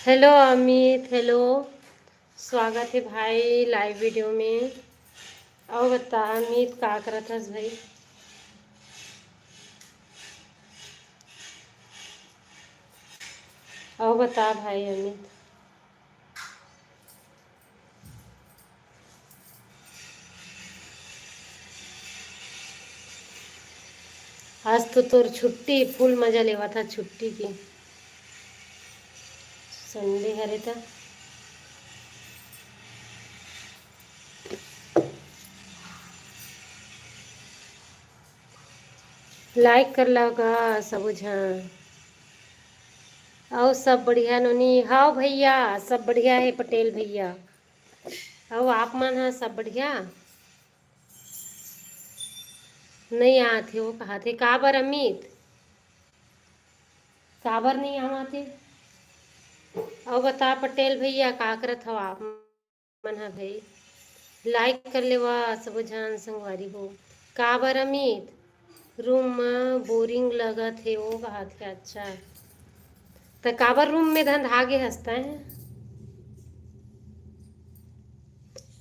Hello Amit. Hello, स्वागत है भाई लाइव वीडियो में। और बता अमित, का करत हस भाई? और बता भाई अमित। आज तो तोर छुट्टी, फुल मजा लेवा था छुट्टी की। संडे हरे था। लाइक कर लगा सब झन। और सब बढ़िया नोनी? हाँ भैया, सब बढ़िया है पटेल भैया। और आप मन हाँ सब बढ़िया? नहीं आते हो? कहा थे का बर अमित? का बर नहीं आते? और बता पटेल भैया, का करत हो आप मन हा भाई? लाइक कर लेवा सब झन संगवारी हो। का बर अमित, रूम में बोरिंग लगत है वो बात है? अच्छा, तो काबर रूम में धंधागे हंसता है?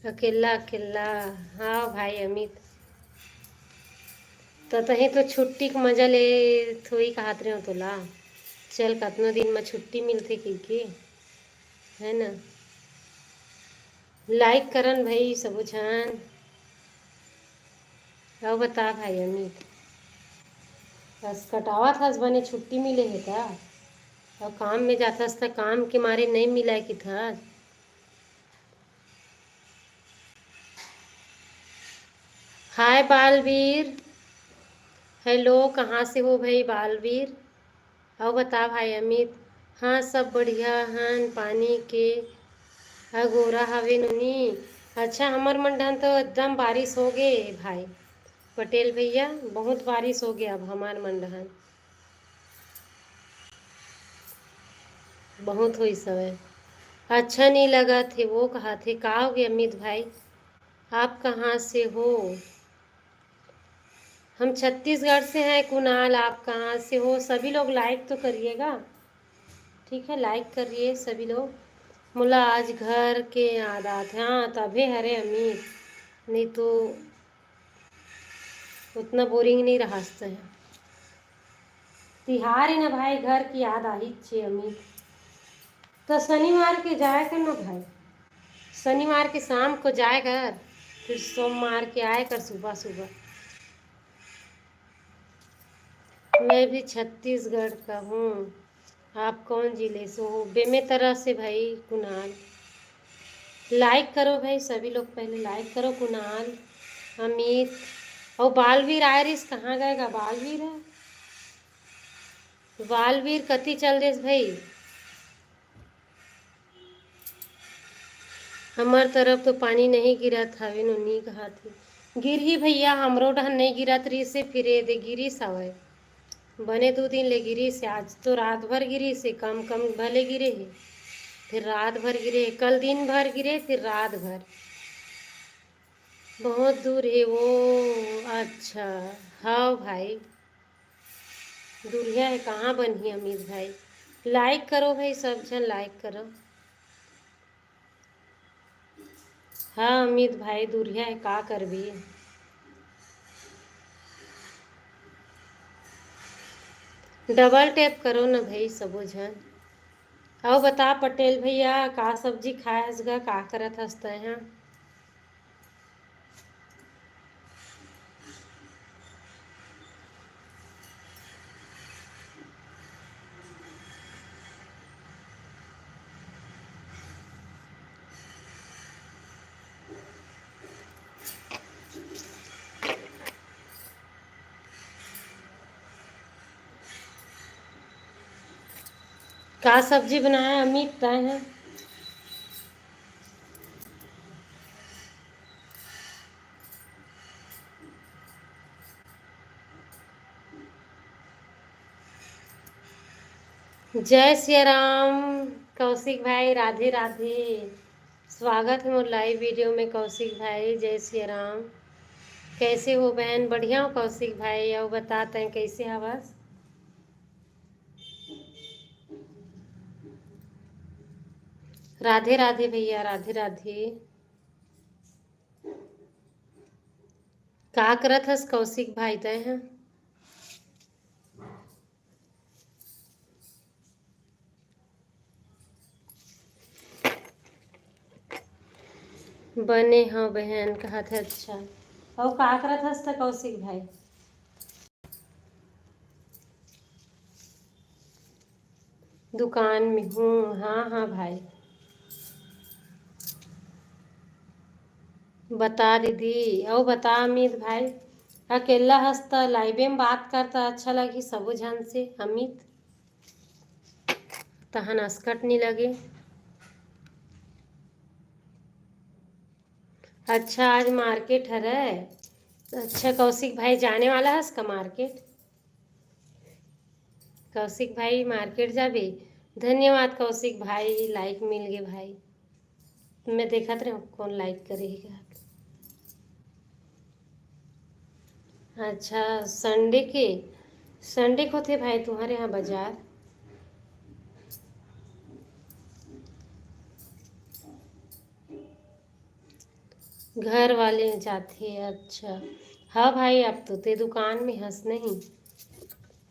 अकेला अकेला? हाँ भाई अमित, तो तही तो छुट्टी के मजा ले थोड़ी कहत रहे हो तोला। चल कतनो दिन में छुट्टी मिलते की है ना। लाइक करन भाई सब झन। और बता भाई अमित, बस कटावा था बने छुट्टी मिले है का? और काम में जाता था, काम के मारे नहीं मिला कि था। हाय बालवीर। हेलो, कहाँ से हो भाई बालवीर? और बता भाई अमित। हाँ सब बढ़िया हन, पानी के गोरा हवे नोनी। अच्छा, हमर मंडन तो एकदम बारिश हो गए भाई पटेल भैया, बहुत बारिश हो गया अब हमार मंडहन। बहुत हुई समय। अच्छा नहीं लगा थे वो कहा थे। का हो गया अमित भाई? आप कहाँ से हो? हम छत्तीसगढ़ से हैं कुणाल। आप कहाँ से हो? सभी लोग लाइक तो करिएगा, ठीक है? लाइक करिए सभी लोग। मुला आज घर के याद आते। हाँ तभी हरे अमीर, नहीं तो उतना बोरिंग नहीं रहा है। तिहार है ना भाई, घर की याद आ ही छे अमीर। तो शनिवार के जाए कर ना भाई, शनिवार के शाम को जाए कर, फिर सोमवार के आए कर सुबह सुबह। मैं भी छत्तीसगढ़ का हूँ। आप कौन जिले से हो? बेमेतरा से भाई कुणाल। लाइक करो भाई सभी लोग, पहले लाइक करो। कुणाल, अमित और बालवीर। आयरिस कहाँ गएगा बालवीर? है बालवीर कति चल देस भाई? हमार तरफ तो पानी नहीं गिरत हवे नोनी कहा थी। गिर ही भैया, हमरो डहन नहीं गिरत रही से फिरे दे गिरी सवय। बने 2 दिन ले गिरी से, आज तो रात भर गिरी से, कम कम भले गिरे है, फिर रात भर गिरे, कल दिन भर गिरे, फिर रात भर। बहुत दूर है वो? अच्छा। हाँ भाई, दूरिया है। कहाँ बनी अमित भाई? लाइक करो भाई सब जन, लाइक करो। हाँ अमित भाई, दूरिया है का करबी। डबल टैप करो ना भाई सबो झन। और बता पटेल भैया, का सब्जी खाए हसगा, का करत हसता यहाँ? का सब्जी बनाया अमित तय है? जय सिया राम कौशिक भाई, राधे राधे। स्वागत है मोर लाइव वीडियो में कौशिक भाई। जय सिया राम। कैसे हो बहन? बढ़िया हो कौशिक भाई? और बताते हैं कैसे हवस? राधे राधे भैया, राधे राधे। का करत हस कौशिक भाई तय हैं? बने हाँ बहन कहत है अच्छा। और का करत हस त कौशिक भाई? दुकान में हूँ, हाँ हाँ भाई। बता दीदी, और बता अमित भाई। अकेला हंसता लाइवे में बात करता अच्छा लगी सबो झन से अमित। तहन अस्कट नहीं लगे। अच्छा आज मार्केट है। अच्छा कौशिक भाई जाने वाला है इसका मार्केट। कौशिक भाई मार्केट जाबे। धन्यवाद कौशिक भाई, लाइक मिल गए भाई। मैं देखत रहे कौन लाइक करेगा। अच्छा संडे को थे भाई तुम्हारे यहाँ बाजार। घर वाले जाते अच्छा। हाँ भाई अब तो ते दुकान में हंस नहीं।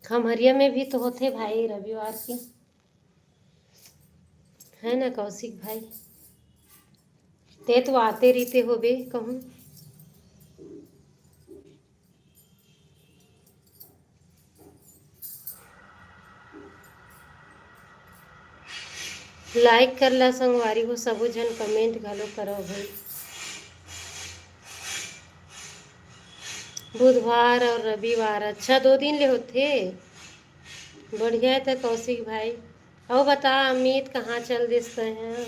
खमहरिया में भी तो होते भाई रविवार की, है ना कौशिक भाई? ते तो आते रहते हो बे कहूँ। लाइक कर ला संगवारी हो सबो जन, कमेंट घलो करो भाई। बुधवार और रविवार अच्छा 2 दिन ले होते। बढ़िया है तो कौशिक भाई। और बता अमित कहाँ चल देते हैं?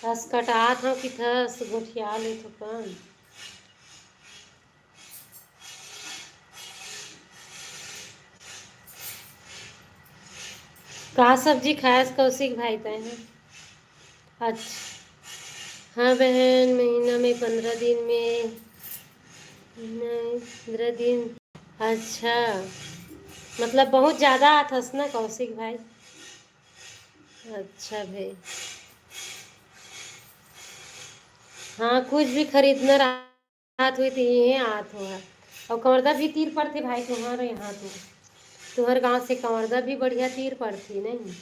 बस कटात हूँ कि थस गोठिया ले तो कम। का सब्जी खाएस कौशिक भाई तय हैं? अच्छा हाँ बहन, महीना में 15 दिन में। महीना में 15 दिन। अच्छा मतलब बहुत ज़्यादा आथस ना कौशिक भाई। अच्छा भाई। हाँ कुछ भी खरीदना रात हुई तो ये आत हुआ। और कंवरदा भी तीर पड़ते भाई तुम्हारे यहाँ तो। तुम्हारे गांव से कंवरदा भी बढ़िया तीर पड़ती नहीं?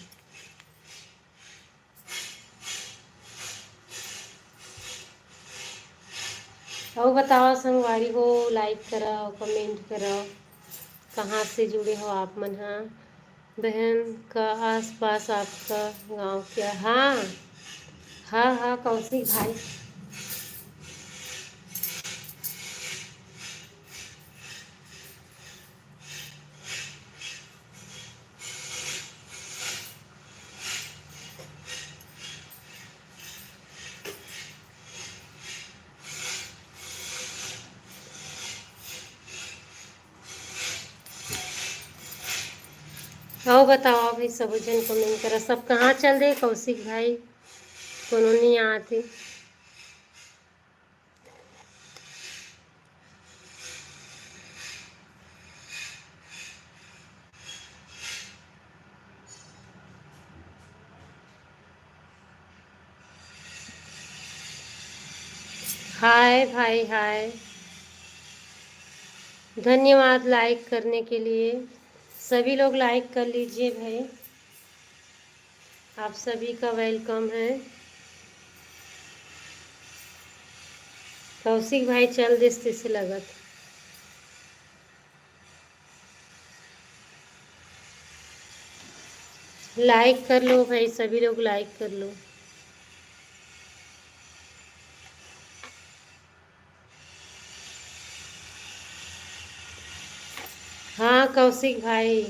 और बताओ संगवारी हो, लाइक करो कमेंट करो। कहाँ से जुड़े हो आप मन? हाँ बहन का आसपास आपका गांव क्या? हाँ हाँ हाँ कौशिक भाई। और बताओ भाई सब जन कमेंट करो। सब कहाँ चल रहे कौशिक भाई? कोनो नहीं आते। हाय भाई हाय। धन्यवाद लाइक करने के लिए। सभी लोग लाइक कर लीजिए भाई। आप सभी का वेलकम है। कौशिक भाई चल दिसते से लगत। लाइक कर लो भाई, सभी लोग लाइक कर लो। हाँ कौशिक भाई।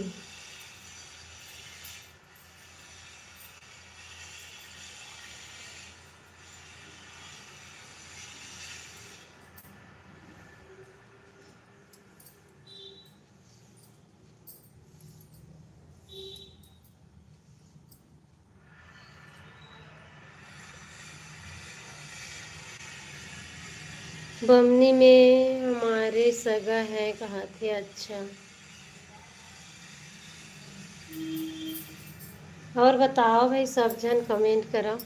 बमनी में हमारे सगा है कहा थे अच्छा। और बताओ भाई, सब जन कमेंट करो।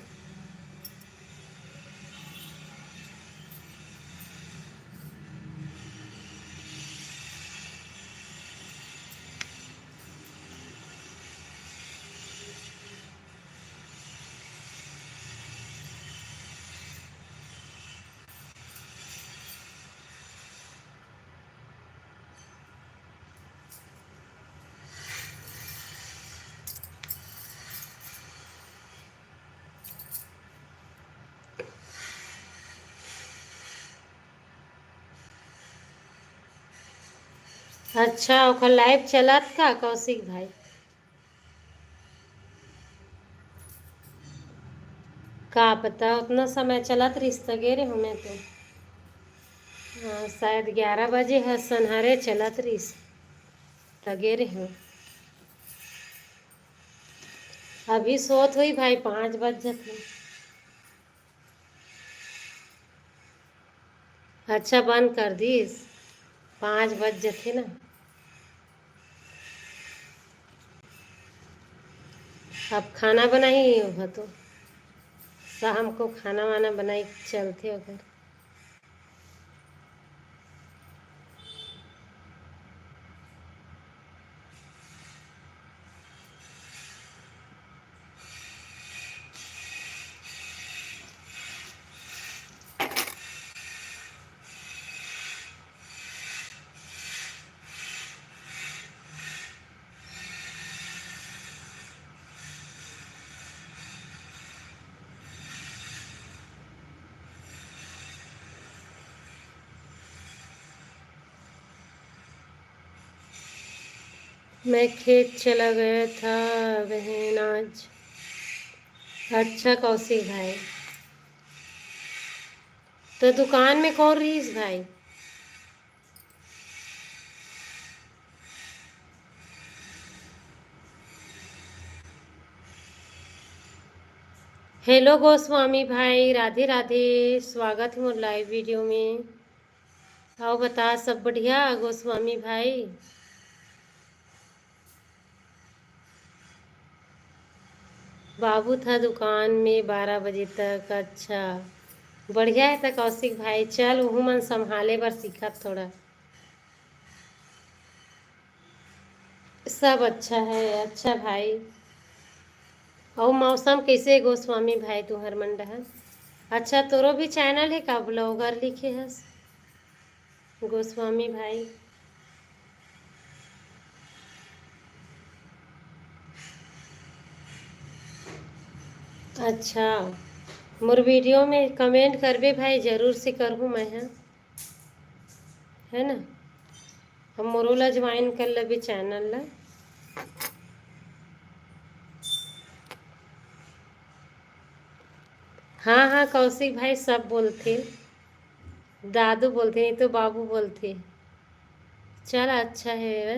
अच्छा, ओकर लाइव चलत का कौशिक भाई? का पता उतना समय चलत रहिस त गेरे हमें तो। हाँ, शायद 11 बजे है सनहरे चलत रहिस त गेरे हैं। अभी सोत हुई भाई, 5 बज जाते। अच्छा, बंद कर दीस? 5 बज जाते ना। अब खाना बनाई होगा तो शाम को खाना वाना बनाई चलते अगर। मैं खेत चला गया था बहन आज। अच्छा कौशिक भाई, तो दुकान में कौन रहीस भाई? हेलो गोस्वामी भाई, राधे राधे। स्वागत है मोर लाइव वीडियो में। आओ बता, सब बढ़िया गोस्वामी भाई? बाबू था दुकान में 12 बजे तक। अच्छा, बढ़िया है तो कौशिक भाई, चल वहू मन संभाले बर सीखत थोड़ा। सब अच्छा है। अच्छा भाई, और मौसम कैसे गोस्वामी भाई तुहर मंडा है? अच्छा, तोरो भी चैनल है का, ब्लॉगर लिखे हस गोस्वामी भाई? अच्छा, मोर वीडियो में कमेंट करबे भाई, जरूर से करहूँ मैं, है ना? हम मोरो ला ज्वाइन कर लेबे चैनल ला। हाँ हाँ कौशिक भाई, सब बोलते। दादू बोलते, नहीं तो बाबू बोलते। चल अच्छा है।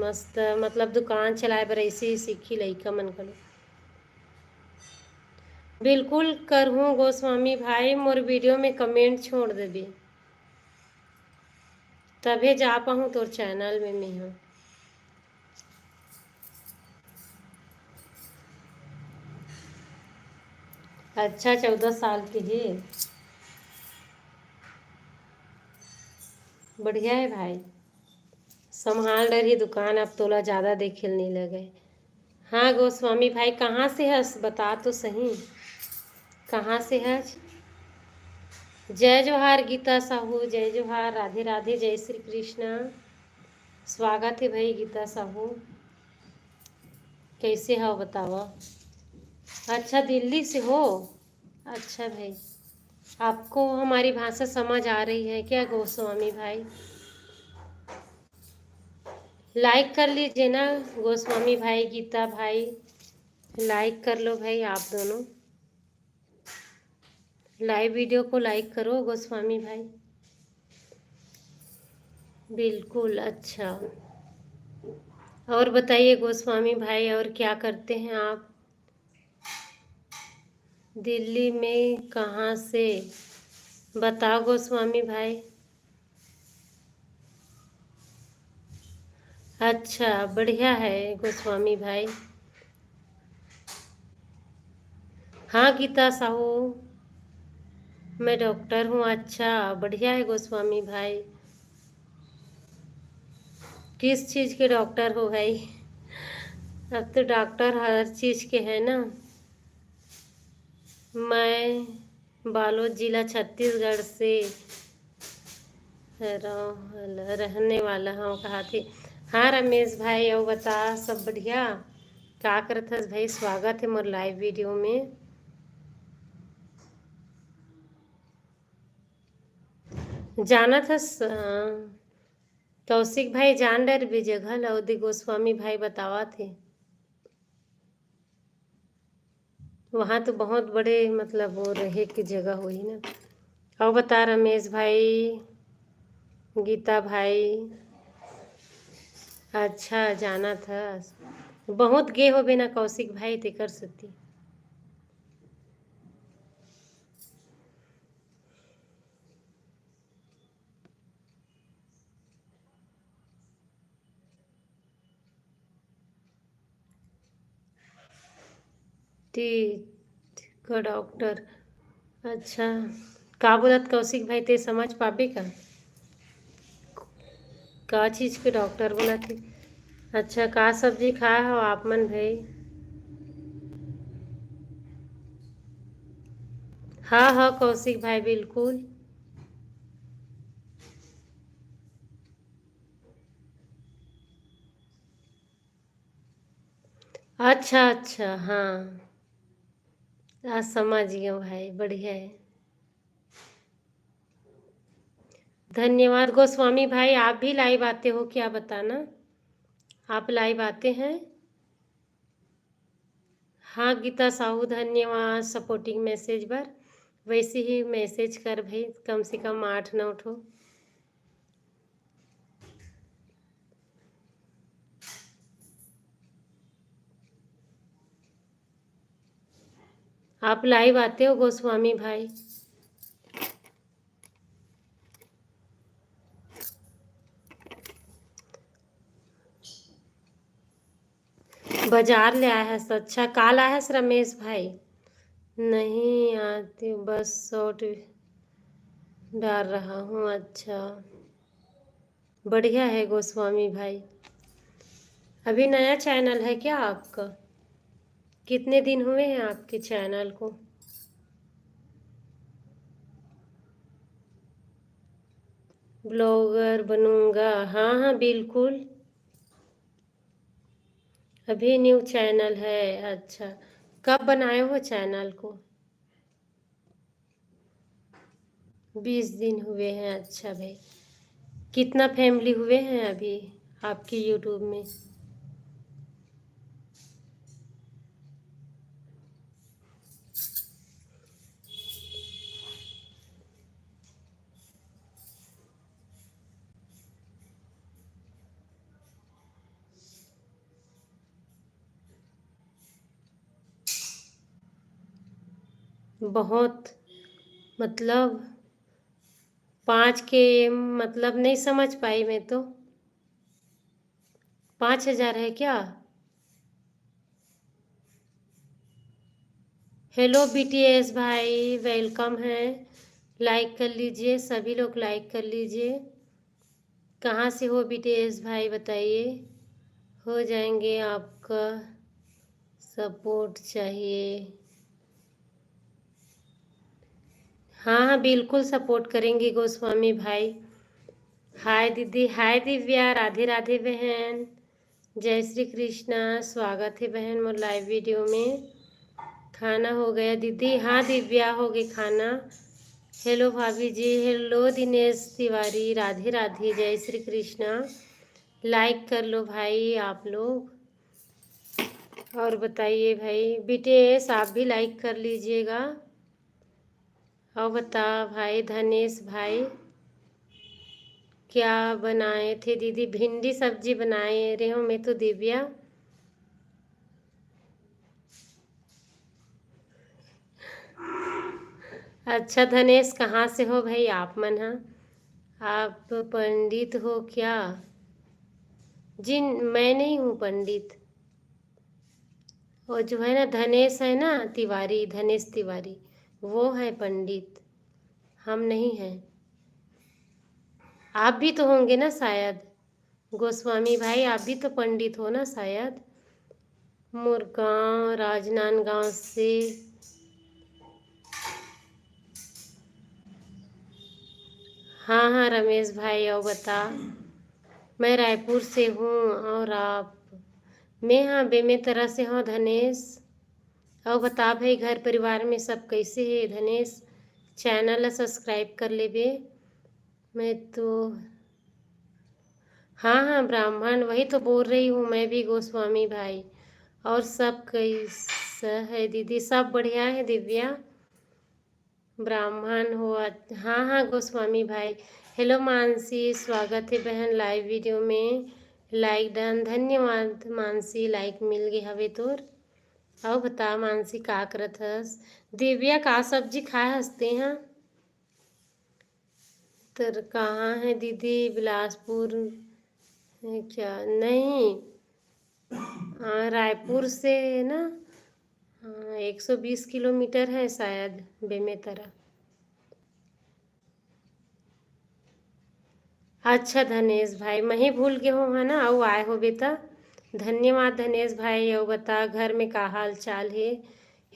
मस्त, मतलब दुकान चलाए बर ऐसे ही सीखी लइका मन करो। बिल्कुल करहूँ गोस्वामी भाई, मोर वीडियो में कमेंट छोड़ देबे, तभे जा पाऊँ तोर चैनल में मैं हूँ। अच्छा, 14 साल की है। बढ़िया है भाई, संभाल रही दुकान, अब तोला ज़्यादा देखे नहीं लगे। हाँ गोस्वामी भाई, कहाँ से हस बता तो सही, कहाँ से हस? जय जोहार गीता साहू, जय जोहार, राधे राधे, जय श्री कृष्णा। स्वागत है भाई गीता साहू, कैसे हो बताओ? अच्छा, दिल्ली से हो? अच्छा भाई, आपको हमारी भाषा समझ आ रही है क्या गोस्वामी भाई? लाइक कर लीजिए ना गोस्वामी भाई, गीता भाई, लाइक कर लो भाई आप दोनों। लाइव वीडियो को लाइक करो गोस्वामी भाई। बिल्कुल। अच्छा, और बताइए गोस्वामी भाई, और क्या करते हैं आप? दिल्ली में कहाँ से, बताओ गोस्वामी भाई। अच्छा, बढ़िया है गोस्वामी भाई। हाँ गीता साहू, मैं डॉक्टर हूँ। अच्छा, बढ़िया है गोस्वामी भाई। किस चीज़ के डॉक्टर हो भाई? अब तो डॉक्टर हर चीज़ के हैं ना। मैं बालोद जिला छत्तीसगढ़ से रहने वाला हूँ। कहा थी। हाँ रमेश भाई, और बता, सब बढ़िया? का करत हस भाई? स्वागत है मोर लाइव वीडियो में। जाना था कौशिक भाई जान डर भी जगह लौदी गोस्वामी भाई बतावा थे। वहाँ तो बहुत बड़े मतलब वो रहे की जगह हुई ना। और बता रमेश भाई, गीता भाई। अच्छा, जाना था। बहुत गे हो बिना कौशिक भाई ते कर सकती। ठीक का डॉक्टर। अच्छा, का बोलत कौशिक भाई ते समझ पाबे का चीज़ के डॉक्टर बोला थे? अच्छा, का सब्जी खाए हो आप मन भाई? हाँ हाँ कौशिक भाई, बिल्कुल। अच्छा अच्छा, हाँ। आज समझ गया भाई, बढ़िया है। धन्यवाद गोस्वामी भाई। आप भी लाइव आते हो क्या, बताना? आप लाइव आते हैं? हाँ गीता साहू, धन्यवाद सपोर्टिंग मैसेज पर। वैसे ही मैसेज कर भाई, कम से कम 8 9 ठो। आप लाइव आते हो गोस्वामी भाई? बाजार ले आया है? अच्छा, काल आया है रमेश भाई? नहीं आती, बस शॉर्ट डाल रहा हूँ। अच्छा, बढ़िया है गोस्वामी भाई। अभी नया चैनल है क्या आपका? कितने दिन हुए हैं आपके चैनल को? ब्लॉगर बनूंगा, हाँ हाँ बिल्कुल। अभी न्यू चैनल है? अच्छा, कब बनाए हो चैनल को? 20 दिन हुए हैं? अच्छा भाई। कितना फैमिली हुए हैं अभी आपकी यूट्यूब में? बहुत, मतलब 5 के, मतलब नहीं समझ पाई मैं तो। 5,000 है क्या? हेलो बीटीएस भाई, वेलकम है। लाइक कर लीजिए, सभी लोग लाइक कर लीजिए। कहाँ से हो बीटीएस भाई, बताइए। हो जाएंगे, आपका सपोर्ट चाहिए। हाँ हाँ बिल्कुल सपोर्ट करेंगे गोस्वामी भाई। हाय दीदी, हाय दिव्या, राधे राधे बहन। जय श्री कृष्णा, स्वागत है बहन मोर लाइव वीडियो में। खाना हो गया दीदी? हाँ दिव्या, हो गई खाना। हेलो भाभी जी, हेलो दिनेश तिवारी, राधे राधे, जय श्री कृष्णा। लाइक कर लो भाई आप लोग। और बताइए भाई, बीटीएस आप भी लाइक कर लीजिएगा। और बता भाई धनेश भाई, क्या बनाए थे? दीदी भिंडी सब्जी बनाए रहे हो, मैं तो दिव्या। अच्छा धनेश, कहाँ से हो भाई आप मन? हाँ, आप पंडित हो क्या? जी मैं नहीं हूँ पंडित। और जो है ना धनेश है ना तिवारी, धनेश तिवारी, वो है पंडित, हम नहीं हैं। आप भी तो होंगे ना शायद, गोस्वामी भाई आप भी तो पंडित हो ना शायद, मुरगांव राजनांदगांव से। हाँ हाँ रमेश भाई, और बता। मैं रायपुर से हूँ, और आप? मैं हाँ बेमेतरा से हूँ धनेश। और बता भाई, घर परिवार में सब कैसे है धनेश? चैनल सब्सक्राइब कर ले बे। मैं तो हाँ हाँ ब्राह्मण, वही तो बोल रही हूँ मैं भी गोस्वामी भाई। और सब कैसा है दीदी? सब बढ़िया है दिव्या। ब्राह्मण हो? हाँ हाँ गोस्वामी भाई। हेलो मानसी, स्वागत है बहन लाइव वीडियो में। लाइक डन, धन्यवाद मानसी, लाइक मिल गई हवे तोर। और बता मानसी का करत हस? दिव्या का सब्जी खाए हंसते हैं? तर कहाँ है दीदी? बिलासपुर है क्या? नहीं, रायपुर से है ना। हाँ 120 किलोमीटर है शायद बेमेतरा। अच्छा धनेश भाई, मैं ही भूल गया हूँ है ना, और आए हो बेटा। धन्यवाद धनेश भाई। और बता घर में का हाल चाल है?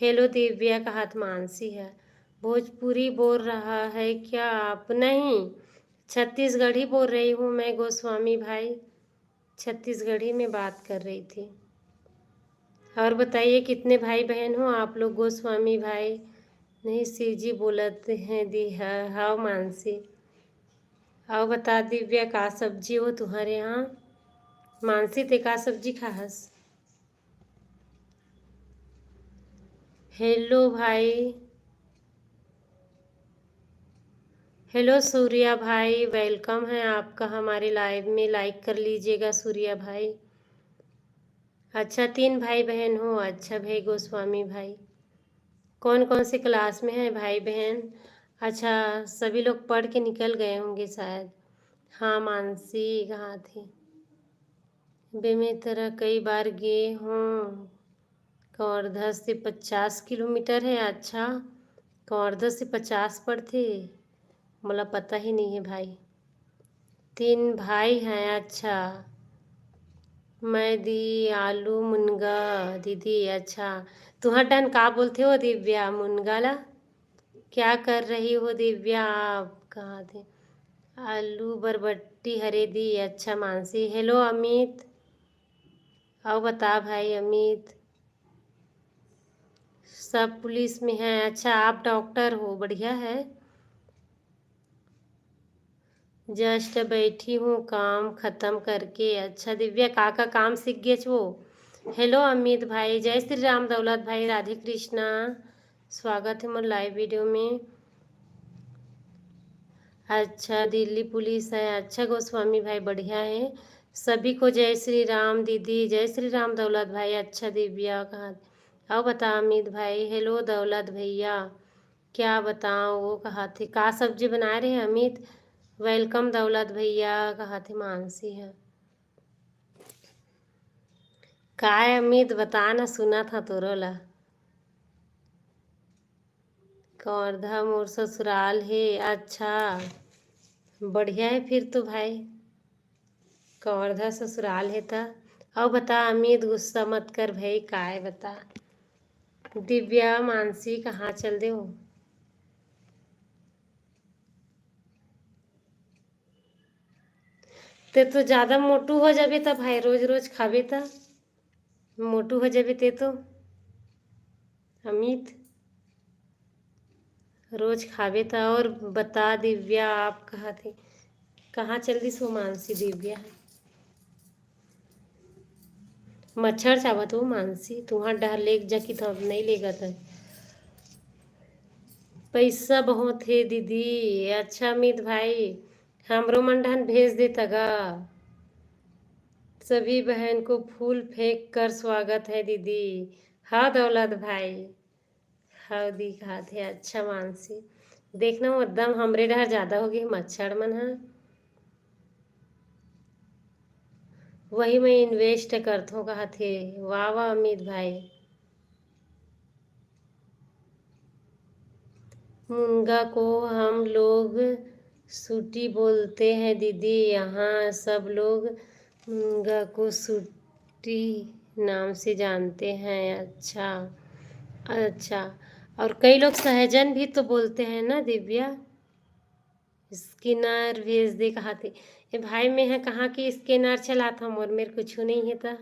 हेलो दिव्या का हाथ मानसी है। भोजपुरी बोल रहा है क्या आप? नहीं, छत्तीसगढ़ी बोल रही हूँ मैं गोस्वामी भाई, छत्तीसगढ़ी में बात कर रही थी। और बताइए कितने भाई बहन हो आप लोग गोस्वामी भाई? नहीं सीजी बोलते हैं दी है। हाँ मानसी। और बता दिव्या का सब्जी हो तुम्हारे यहाँ? मानसी ते का सब्जी खाहस? हेलो भाई। हेलो सूर्या भाई, वेलकम है आपका हमारे लाइव में, लाइक कर लीजिएगा सूर्या भाई। अच्छा 3 भाई बहन हो? अच्छा भाई गोस्वामी भाई, कौन कौन से क्लास में है भाई बहन? अच्छा सभी लोग पढ़ के निकल गए होंगे शायद। हाँ मानसी कहाँ थी? बेमेतरा कई बार गए हूँ। कवर्धा से 50 किलोमीटर है। अच्छा कवर्धा से 50 पड़ते, मला पता ही नहीं है भाई। 3 भाई हैं? अच्छा। मैं दी आलू मुनगा दीदी। अच्छा तुम्हार डन का बोलते हो दिव्या? मुनगाला क्या कर रही हो दिव्या आप? कहाँ थे? आलू बरबट्टी हरे दी। अच्छा मानसी। हेलो अमित, आओ बता भाई अमित। सब पुलिस में है? अच्छा आप डॉक्टर हो, बढ़िया है। जस्ट बैठी हूँ काम खत्म करके। अच्छा दिव्या का काम सीख गए छो? हेलो अमित भाई, जय श्री राम दौलत भाई, राधे कृष्णा, स्वागत है मोर लाइव वीडियो में। अच्छा दिल्ली पुलिस है? अच्छा गोस्वामी भाई बढ़िया है। सभी को जय श्री राम दीदी, जय श्री राम दौलत भाई। अच्छा दिव्या कहाँ? आओ बता अमित भाई। हेलो दौलत भैया, क्या बताऊँ वो कहा थे का सब्जी बना रहे हैं अमित? वेलकम दौलत भैया, कहा थे मानसी है। का है अमित बता ना, सुना था तोरो ला। कवर्धा मोर ससुराल है? अच्छा बढ़िया है फिर तो भाई, कवर्धा ससुराल है था। और बता अमित, गुस्सा मत कर भाई, का है बता। दिव्या मानसी कहाँ चल दे हो? ते तो ज़्यादा मोटू हो जाबे त भाई, रोज रोज खाबे त मोटू हो जाबे ते तो अमित, रोज खाबे था। और बता दिव्या आप कहाँ थे? कहाँ चल दी सो मानसी? दिव्या मच्छर चावत हो मानसी, तुम्हार डर लेक जा कि तो अब नहीं लेगा था। पैसा बहुत है दीदी। अच्छा अमित भाई, हमरो मंडहन भेज देता गा। सभी बहन को फूल फेंक कर स्वागत है दीदी। हाँ दौलत भाई, हाँ दिखा थे। अच्छा मानसी, देखना वो एकदम हमरे डर ज़्यादा हो गई मच्छर मन है। वही मैं इन्वेस्ट करता हूँ कहा थे। वाह वाह अमित भाई, मुनगा को हम लोग सूटी बोलते हैं दीदी। यहाँ सब लोग मुनगा को सूटी नाम से जानते हैं। अच्छा अच्छा। और कई लोग सहजन भी तो बोलते हैं ना दिव्या। स्किनर भेज दे कहा थे। ये भाई मैं है कहाँ की स्किनर चला था मोर मेरे कुछ नहीं है था।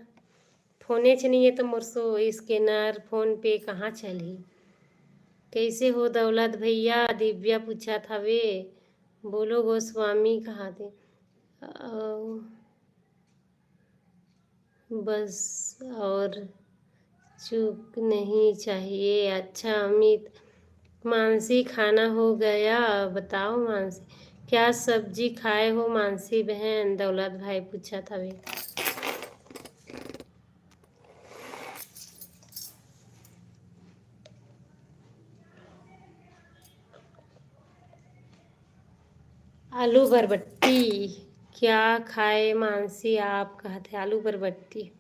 फोने च नहीं है तो मोर सो स्किनर फोन पे कहाँ चली। कैसे हो दौलत भैया दिव्या पूछा था वे। बोलो गोस्वामी कहा थे। बस और चूक नहीं चाहिए। अच्छा अमित। मानसी खाना हो गया। बताओ मानसी क्या सब्जी खाए हो मानसी बहन। दौलत भाई पूछा था वे। आलू बरबट्टी क्या खाए मानसी आप कहते आलू बरबट्टी।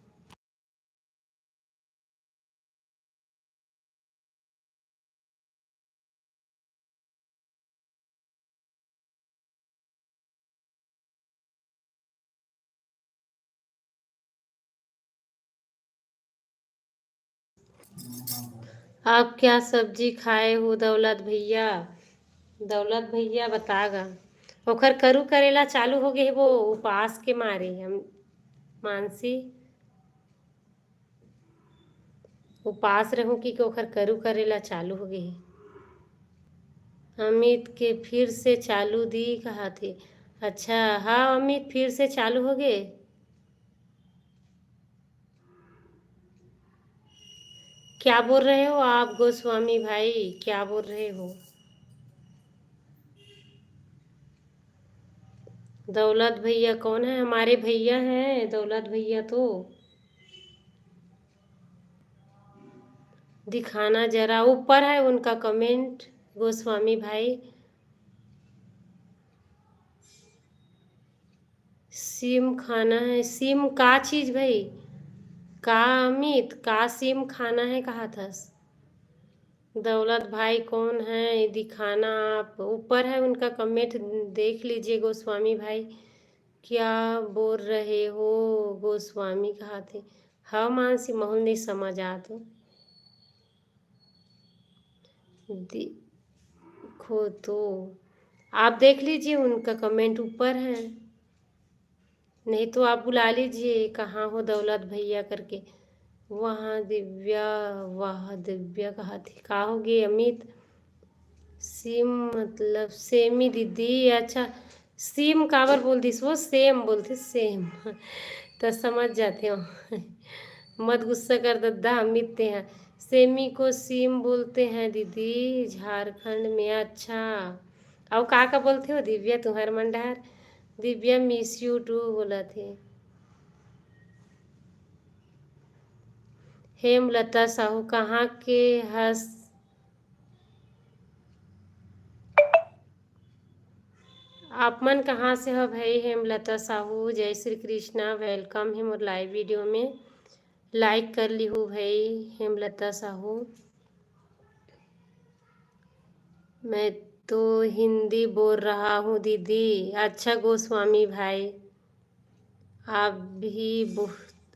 आप क्या सब्जी खाए हो दौलत भैया। दौलत भैया बतागा। ओखर करू करेला चालू हो गए वो उपवास के मारे हम मानसी उपवास रहूं कि ओखर करू करेला चालू हो गए। अमित के फिर से चालू दी कहा थे। अच्छा हाँ अमित फिर से चालू हो गए। क्या बोल रहे हो आप गोस्वामी भाई क्या बोल रहे हो। दौलत भैया कौन है हमारे भैया हैं दौलत भैया तो। दिखाना जरा ऊपर है उनका कमेंट गोस्वामी भाई। सिम खाना है सिम का चीज भाई। का अमित का सिम खाना है कहा था। दौलत भाई कौन है दिखाना आप ऊपर है उनका कमेंट देख लीजिए गोस्वामी भाई। क्या बोल रहे हो गोस्वामी कहा थे। हाँ मानसी माहौल नहीं समझ आ तो देखो तो आप देख लीजिए उनका कमेंट ऊपर है। नहीं तो आप बुला लीजिए कहाँ हो दौलत भैया करके। वहाँ दिव्या वाह दिव्या कहा थी कहा होगी अमित। सिम मतलब सेमी दीदी अच्छा। सिम काबर बोल दी वो सेम बोलते सेम तो समझ जाते हो मत गुस्सा कर दद्दा अमित ते हैं। सेमी को सिम बोलते हैं दीदी झारखंड में। अच्छा और का बोलते हो दिव्या तुम्हार मंडार। दिव्या मिस यू टू बोला थे। हेमलता साहू कहाँ के हंस। आप मन कहाँ से हो भाई हेमलता साहू जय श्री कृष्णा वेलकम है मोर लाइव वीडियो में। लाइक कर ली हूँ भाई हेमलता साहू। मैं तो हिंदी बोल रहा हूँ दीदी। अच्छा गोस्वामी भाई आप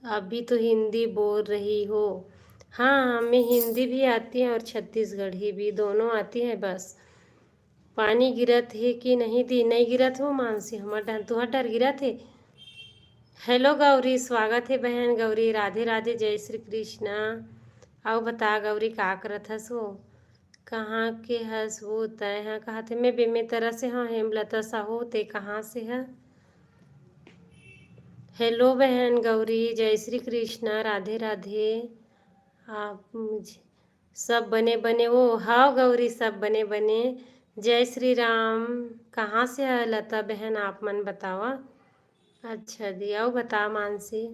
आप भी तो हिंदी बोल रही हो। हाँ हमें हिंदी भी आती है और छत्तीसगढ़ी भी दोनों आती है। बस पानी गिरत है कि नहीं दी नहीं गिरत हो मानसी हमार डर तुहर डर गिरत है। हेलो गौरी स्वागत है बहन गौरी राधे राधे जय श्री कृष्णा। आओ बता गौरी का करत हस हो। कहाँ के हस वो तय है कहा थे मैं बेमे तरह से हाँ हेमलता साहू ते कहाँ से है। हेलो बहन गौरी जय श्री कृष्णा राधे राधे। आप मुझे सब बने बने ओ हाँ गौरी सब बने बने। जय श्री राम। कहाँ से है लता बहन आप मन बतावा। अच्छा दिया बता मानसी।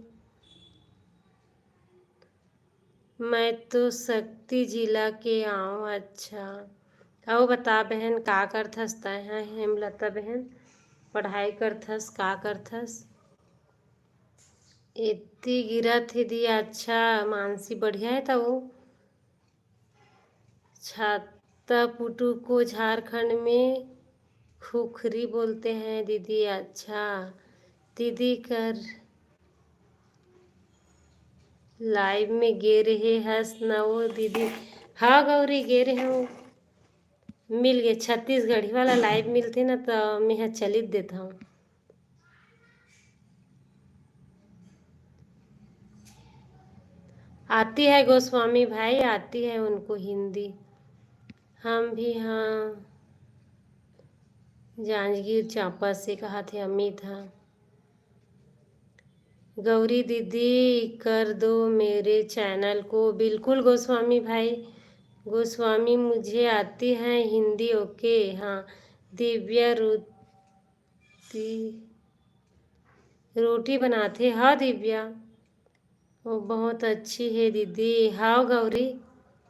मैं तो शक्ति जिला के आऊँ। अच्छा आओ बता बहन का करथस तय है हेमलता बहन पढ़ाई करथस का करथस। इतनी गिरत है दिया। अच्छा मानसी बढ़िया है तो वो छत तपुटू को झारखंड में खुखरी बोलते हैं दीदी। अच्छा दीदी कर लाइव में गे रहे हंस न वो दीदी। हाँ गौरी गे रहे हूँ, मिल गए छत्तीसगढ़ी वाला लाइव मिलते ना तो मैं यहाँ चलित देता हूँ। आती है गोस्वामी भाई, आती है उनको हिंदी। हम भी हाँ जांजगीर चांपा से कहा थे अमित। हाँ गौरी दीदी कर दो मेरे चैनल को। बिल्कुल गोस्वामी भाई, गोस्वामी मुझे आती है हिंदी। ओके हाँ दिव्या रोटी बनाते। हाँ दिव्या वो बहुत अच्छी है दीदी। हाँ गौरी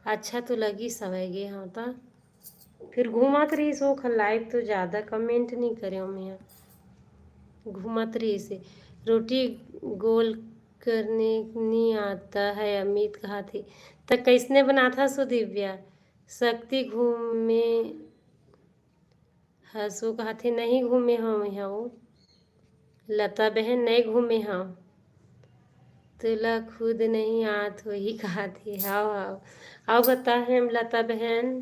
अच्छा तो लगी सवेगे। हाँ तो फिर घूमत रही सो लाइव तो ज़्यादा कमेंट नहीं करे मैं, घूमत रही से। रोटी गोल करने नहीं आता है अमित कहा थी। तो कैसने बना था सो दिव्या। शक्ति घूमे हंसो कहा थे नहीं घूमे हम यहाँ। वो लता बहन नहीं घूमे हम, तुला खुद नहीं आत हो ही कहा थी। हाँ हाँ आओ बता है लता बहन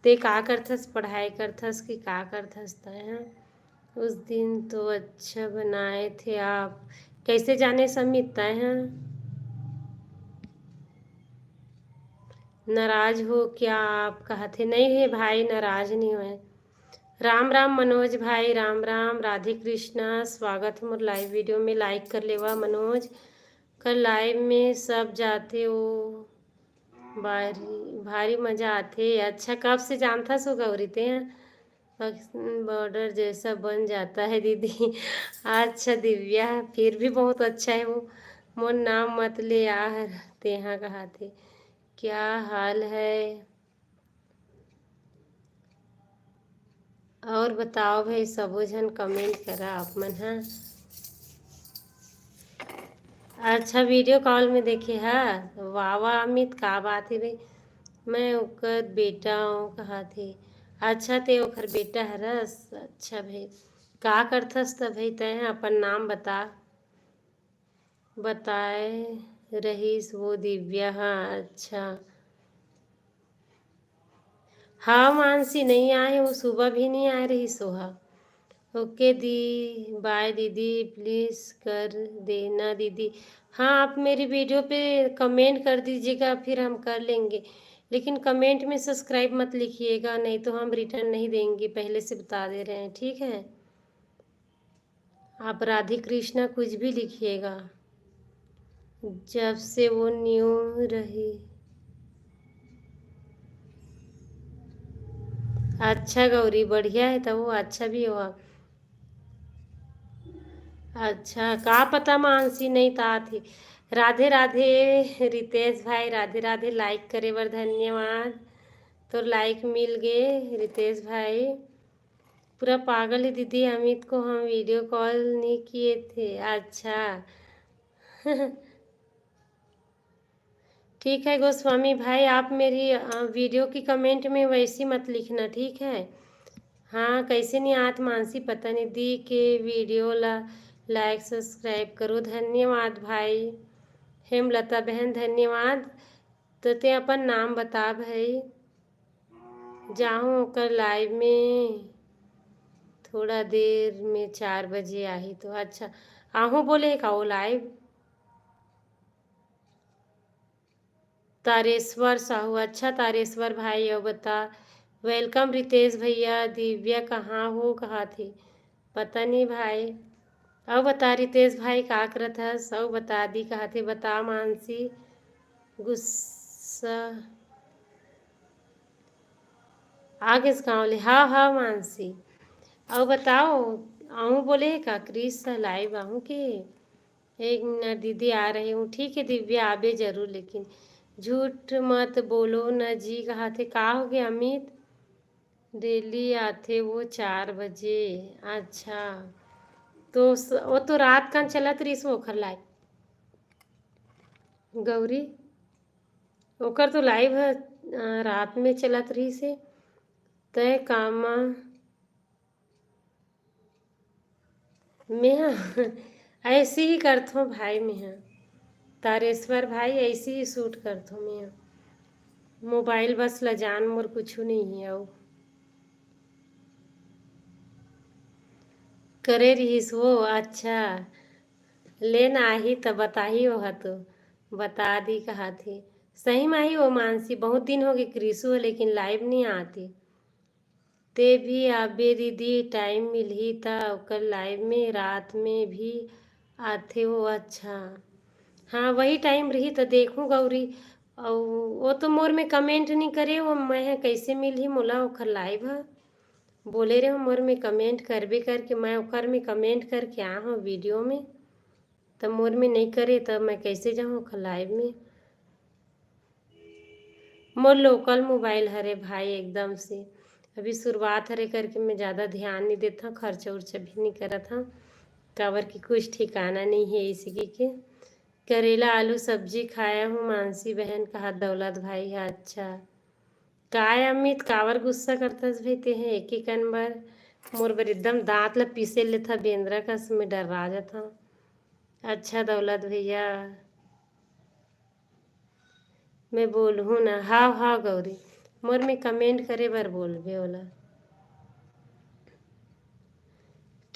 ते का करथस, पढ़ाई करथस कि का करथस तय। उस दिन तो अच्छा बनाए थे आप, कैसे जाने समित तय हैं। नाराज हो क्या आप कहा थे। नहीं है भाई नाराज नहीं हुए। राम राम मनोज भाई, राम राम राधे कृष्णा। स्वागत है मोर लाइव वीडियो में, लाइक कर लेवा मनोज। कल लाइव में सब जाते हो भारी भारी मज़ा आते। अच्छा कब से जानता सो गौरी ते हैं पाकिस्तान बॉर्डर जैसा बन जाता है दीदी। अच्छा दिव्या फिर भी बहुत अच्छा है वो। मोर नाम मत ले यार ते यहाँ कहा थे। क्या हाल है और बताओ भाई, सबो झन कमेंट करा आप मन। हाँ अच्छा वीडियो कॉल में देखे। हाँ वाह वाह अमित का बात है भाई, मैं ओकर बेटा हूँ कहा थे। अच्छा ते ओकर बेटा हरस। अच्छा भाई का करथस त भाई तय अपन नाम बताए रहीस वो दिव्या। हाँ अच्छा हाँ मानसी नहीं आए, वो सुबह भी नहीं आ रही सोहा। ओके दी बाय दीदी प्लीज़ कर देना दीदी। हाँ आप मेरी वीडियो पे कमेंट कर दीजिएगा फिर हम कर लेंगे, लेकिन कमेंट में सब्सक्राइब मत लिखिएगा नहीं तो हम रिटर्न नहीं देंगे, पहले से बता दे रहे हैं ठीक है। आप राधे कृष्णा कुछ भी लिखिएगा। जब से वो न्यू रही। अच्छा गौरी बढ़िया है तो वो अच्छा भी हुआ। अच्छा का पता मानसी नहीं ता थी। राधे राधे रितेश भाई, राधे राधे। लाइक करे बर धन्यवाद। तो लाइक मिल गए रितेश भाई। पूरा पागल है दीदी, अमित को हम वीडियो कॉल नहीं किए थे। अच्छा ठीक है गोस्वामी भाई, आप मेरी वीडियो की कमेंट में वैसी मत लिखना ठीक है। हाँ कैसे नहीं आत मानसी पता नहीं दी के वीडियो ला लाइक सब्सक्राइब करो। धन्यवाद भाई। हेमलता बहन धन्यवाद। तो ते अपन नाम बता भाई। जाऊँ ओकर लाइव में थोड़ा देर में 4 बजे आई तो। अच्छा आहू बोले का वो लाइव। तारेश्वर साहू। अच्छा तारेश्वर भाई और बता। वेलकम रितेश भैया। दिव्या कहाँ हो कहा थी पता नहीं भाई। अब बता रितेश भाई का करत है सब बता दी कहा थे। बता मानसी गुस्सा आगे से गाँव ले। हाँ हाँ मानसी अब बताओ। आऊँ बोले का क्रिस लाइव आऊँ कि 1 मिनट दीदी आ रही हूँ। ठीक है दिव्या आबे जरूर, लेकिन झूठ मत बोलो न जी कहा थे। का हो गया अमित। डेली आते वो 4 बजे। अच्छा तो वो तो रात का चलत रही सो ओखर लाइव गौरी। ओकर तो लाइव है रात में चलत रही से। तय काम मेहा ऐसे ही करथो भाई मेहा तारेश्वर भाई ऐसे ही शूट करथो मेहा मोबाइल बस ल जान मोर कुछ नहीं है। करे रहीस वो अच्छा लेना आही तब बताही हो तो बता दी कहा थी सही में ही वो मानसी बहुत दिन हो गए क्रिसु लेकिन लाइव नहीं आती ते भी आबे दीदी टाइम मिलही ता ओकर लाइव में रात में भी आथे वो अच्छा हाँ वही टाइम रही तो देखूँ गौरी और वो तो मोर में कमेंट नहीं करे वो मैं कैसे मिलही मोला ओकर लाइव है बोले रहे मोर में कमेंट करबे करके मैं ओकर में कमेंट करके आ हूँ वीडियो में तब मोर में नहीं करे तब मैं कैसे जाऊँ लाइव में मोर लोकल मोबाइल हरे भाई एकदम से अभी शुरुआत हरे करके मैं ज़्यादा ध्यान नहीं देता खर्चा उर्चा भी नहीं करा था काबर की कुछ ठिकाना नहीं है इसी के करेला आलू सब्जी खाया हूँ मानसी बहन कहा दौलत भाई है अच्छा काय अमित कावर गुस्सा करतस भाई ते हैं एक एक बार मोर बर एकदम दांत ला पीसे लेता बेंद्रा का समय डरा जाता अच्छा दौलत भैया मैं बोलूँ ना हाँ हाँ गौरी मोर में कमेंट करे बर बोलबे ओला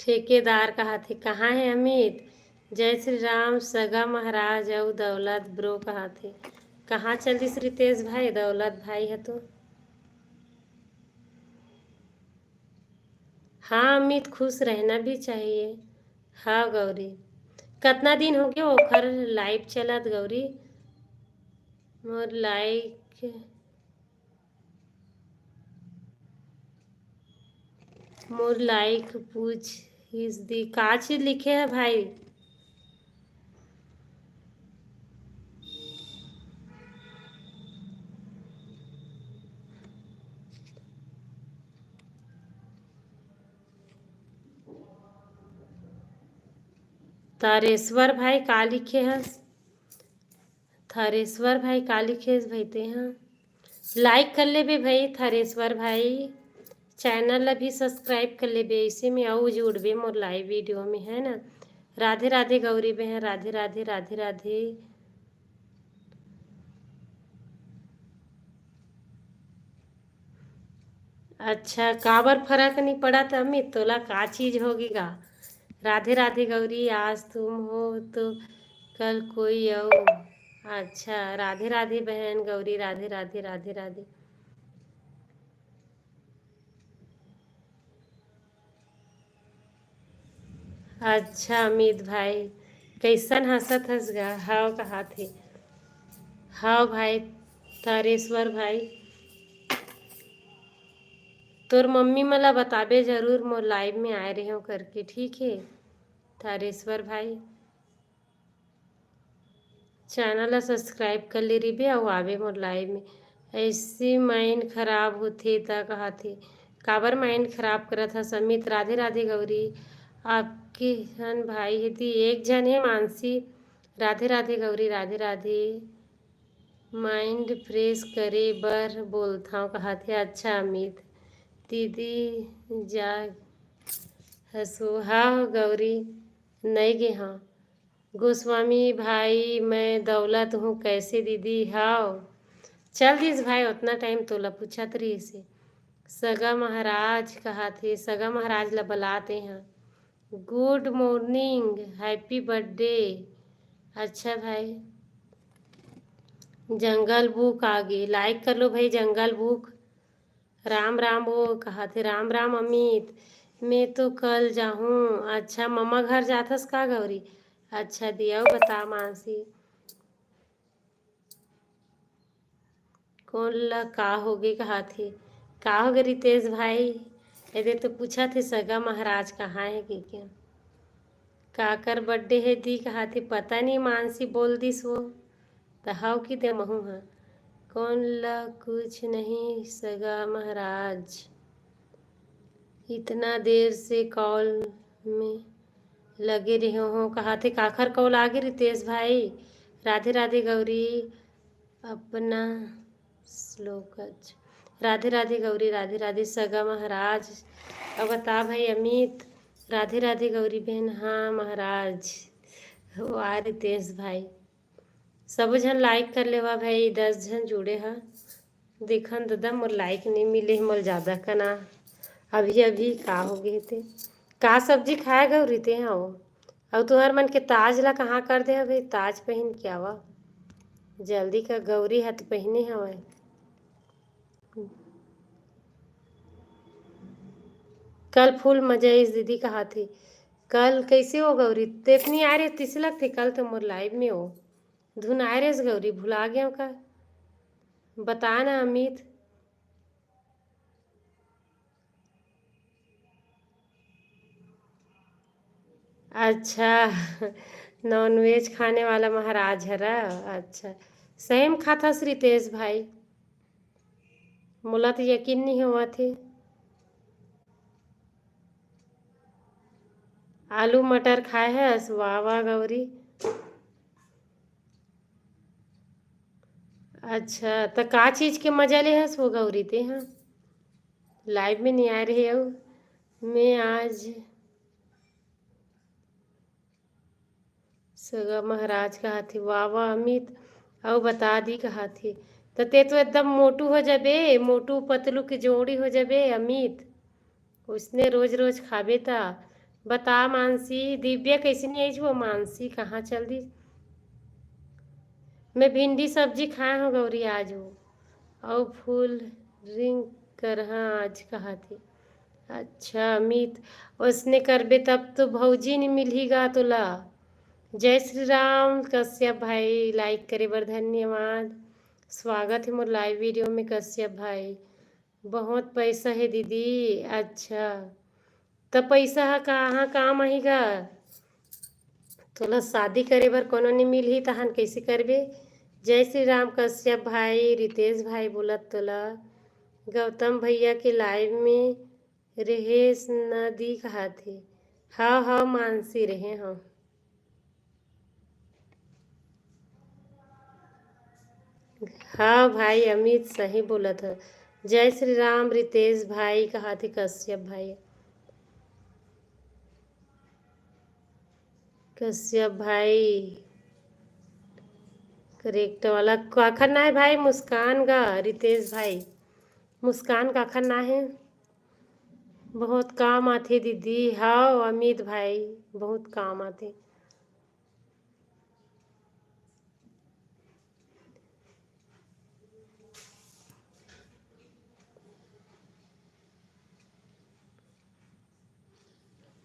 ठेकेदार कहा थे कहाँ है अमित जय श्री राम सगा महाराज और दौलत ब्रो कहा थे कहाँ चल दिस रितेश भाई दौलत भाई है तो हाँ अमित खुश रहना भी चाहिए हाँ गौरी कितना दिन हो गया ओखर लाइव चलत Gauri more like more like पूछ इस दी का चीज लिखे है भाई तारेश्वर भाई का लिखे हस थारेश्वर भाई का लिखे हस भाई ते हाँ लाइक कर ले बे भाई थारेश्वर भाई चैनल ला भी सब्सक्राइब कर ले बे इसे में आओ जुड़बे मोर लाइव वीडियो में है ना राधे राधे गौरी बहन राधे राधे राधे राधे अच्छा काबर फर्क नहीं पड़ा था अमित तोला का चीज होगी गा राधे राधे गौरी आज तुम हो तो कल कोई और अच्छा राधे राधे बहन गौरी राधे राधे राधे राधे अच्छा अमित भाई कैसन हंसत हंस गा हाव कहा थे हाँ भाई तारेश्वर भाई तोर मम्मी मला बताबे जरूर मोर लाइव में आए रहे हो करके ठीक है तारेश्वर भाई चैनल ला सब्सक्राइब कर ले रही और आवे मोर लाइव में ऐसी माइंड खराब होथे ता कहा थे काबर माइंड खराब करत हस अमित राधे राधे गौरी आपके हन भाई हेती एक जन है मानसी राधे राधे गौरी राधे राधे माइंड फ्रेश करे बर बोलता हूँ कहा थे अच्छा अमित दीदी जा हंसो हाँ गौरी नहीं गे हाँ गोस्वामी भाई मैं दौलत हूँ कैसे दीदी हाओ चल दिस भाई उतना टाइम तोला पूछत रही से सगा महाराज कहा थे सगा महाराज ला बुलाते हैं गुड मॉर्निंग हैप्पी बर्थडे अच्छा भाई जंगल बुक आ गई लाइक कर लो भाई जंगल बुक राम राम वो कहा थे राम राम अमित मैं तो कल जाऊँ अच्छा मम्मा घर जाथस का गौरी अच्छा दिया बता मानसी कौन ला का होगे कहा थे का हो गए रितेश भाई यदि तो पूछा थे सगा महाराज कहाँ है कि क्या काकर बर्थडे है दी कहा थे पता नहीं मानसी बोल दिस वो तो हाउ की दे महू हाँ कौन ला कुछ नहीं सगा महाराज इतना देर से कॉल में लगे रहे हो कहा थे काखर कॉल आगे रितेश भाई राधे राधे गौरी अपना श्लोक राधे राधे गौरी, राधे राधे सगा महाराज। अब बता भाई अमित, राधे राधे गौरी बहन। हाँ महाराज हो आ रितेश भाई। सब झन लाइक कर लेवा भाई, 10 जन जुड़े हा। देखन दादा मोर लाइक नहीं मिले मोर ज़्यादा का ना। अभी अभी का हो गए थे। का सब्जी खाए गौरी ते हाँ। और तुहर मन के ताज ला कहाँ कर दे भाई, ताज पहन के आवा जल्दी का, गौरी हाथ पहने हवे। कल फुल मजा इस दीदी कहा थी। कल कैसे हो गौरी, देखनी आ रही तिसलक थी कल तो मोर लाइव में हो। धुन आ रहे गौरी, भुला गया का बता ना अमित। अच्छा नॉनवेज खाने वाला महाराज है रा। अच्छा सेम खाता रितेश भाई, मोला तो यकीन नहीं हुआ थे। आलू मटर खाए है, वाह वाह गौरी। अच्छा तो का चीज़ के मजा ले हस वो गौरी ते हाँ। लाइव में नहीं आ रही हो। मैं आज सगा महाराज कहा थी, वाह वाह अमित। और बता दी कहा थी तो ते तो एकदम मोटू हो जाबे, मोटू पतलू की जोड़ी हो जाबे अमित। उसने रोज रोज खाबे ता। बता मानसी, दिव्या कैसी नहीं आई वो, मानसी कहाँ चल दी। मैं भिंडी सब्जी खाया हूँ गौरी आज वो। और फूल रिंग कर हाँ आज कहा थी। अच्छा अमित, उसने करबे तब तो भौजी नहीं मिलेगा तो ला। जय श्री राम कश्यप भाई, लाइक करे बर धन्यवाद। स्वागत है मोर लाइव वीडियो में कश्यप भाई। बहुत पैसा है दीदी। अच्छा तो पैसा हा कहाँ काम आहीगा। तोला शादी करे बर कोनो नहीं मिलही तहन कैसे करबे। जय श्री राम कश्यप भाई, रितेश भाई बोलत तोला। गौतम भैया के लाइव में रहेश नदी कहा थे। हाँ हाँ मानसी रहे हाँ। हाँ भाई अमित सही बोला था। जय श्री राम रितेश भाई कहा थे कश्यप भाई। कश्यप भाई करेक्ट वाला काखर ना है भाई, मुस्कान गा रितेश भाई। मुस्कान काखर ना है। बहुत काम आते दीदी। हाँ अमित भाई बहुत काम आते।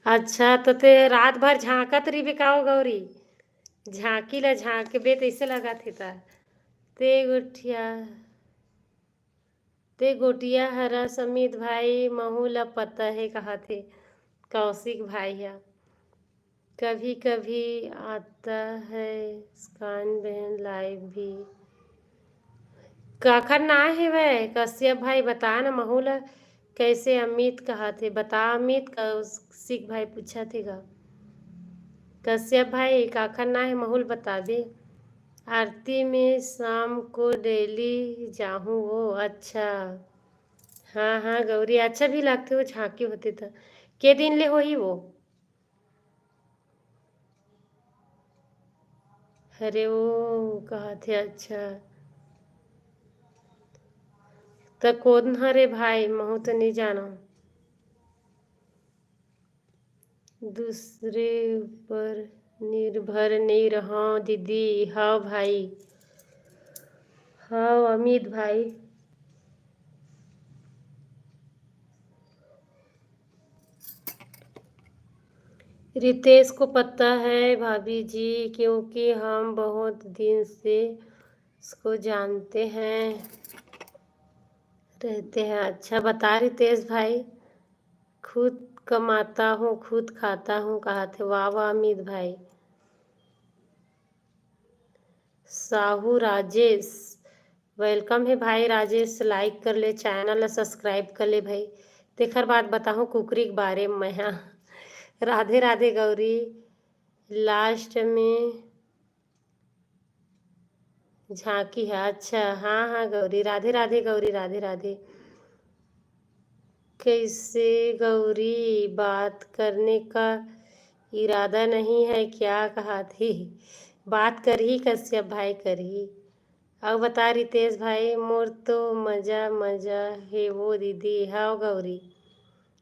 अच्छा तो ते रात भर झांकत रही बेकाओ गौरी। झांकी ला झांकबे तो ऐसे लगा थे ता। ते गोठिया ते गोटिया हरा समित भाई महू ला पता है कहा थे। कौशिक भाई है। कभी कभी आता है स्कान बहन लाइव भी। काखर ना है वह कश्यप भाई, बता ना महू ला कैसे अमित कहा थे। बता अमित, कौशिक भाई पूछा थे गा। कश्यप भाई काखर ना है महूल बता दे। आरती में शाम को डेली जाहूँ वो। अच्छा हाँ हाँ गौरी, अच्छा भी लगते हो झांकी होते तो। के दिन ले हो ही वो। अरे वो कहा थे अच्छा। तो कौन हरे भाई महू तो नहीं जाना। दूसरे ऊपर निर्भर नहीं रहा दीदी। हाँ भाई। हाँ अमित भाई। रितेश को पता है भाभी जी, क्योंकि हम बहुत दिन से उसको जानते हैं रहते हैं। अच्छा बता रितेश भाई। खुद कमाता हूँ खुद खाता हूँ कहा थे। वाह वाह अमित भाई। साहू राजेश, वेलकम है भाई राजेश। लाइक कर ले, चैनल सब्सक्राइब कर ले भाई। तेखर बात बताऊँ कुकरी के बारे में मैं हाँ। राधे राधे गौरी। लास्ट में झांकी है। अच्छा हाँ हाँ गौरी, राधे राधे गौरी, राधे राधे। कैसे गौरी, बात करने का इरादा नहीं है क्या? कहा थी बात करही कश्यप भाई करही। अब बता रितेश भाई, मोर तो मजा मजा है वो दीदी। हाँ गौरी,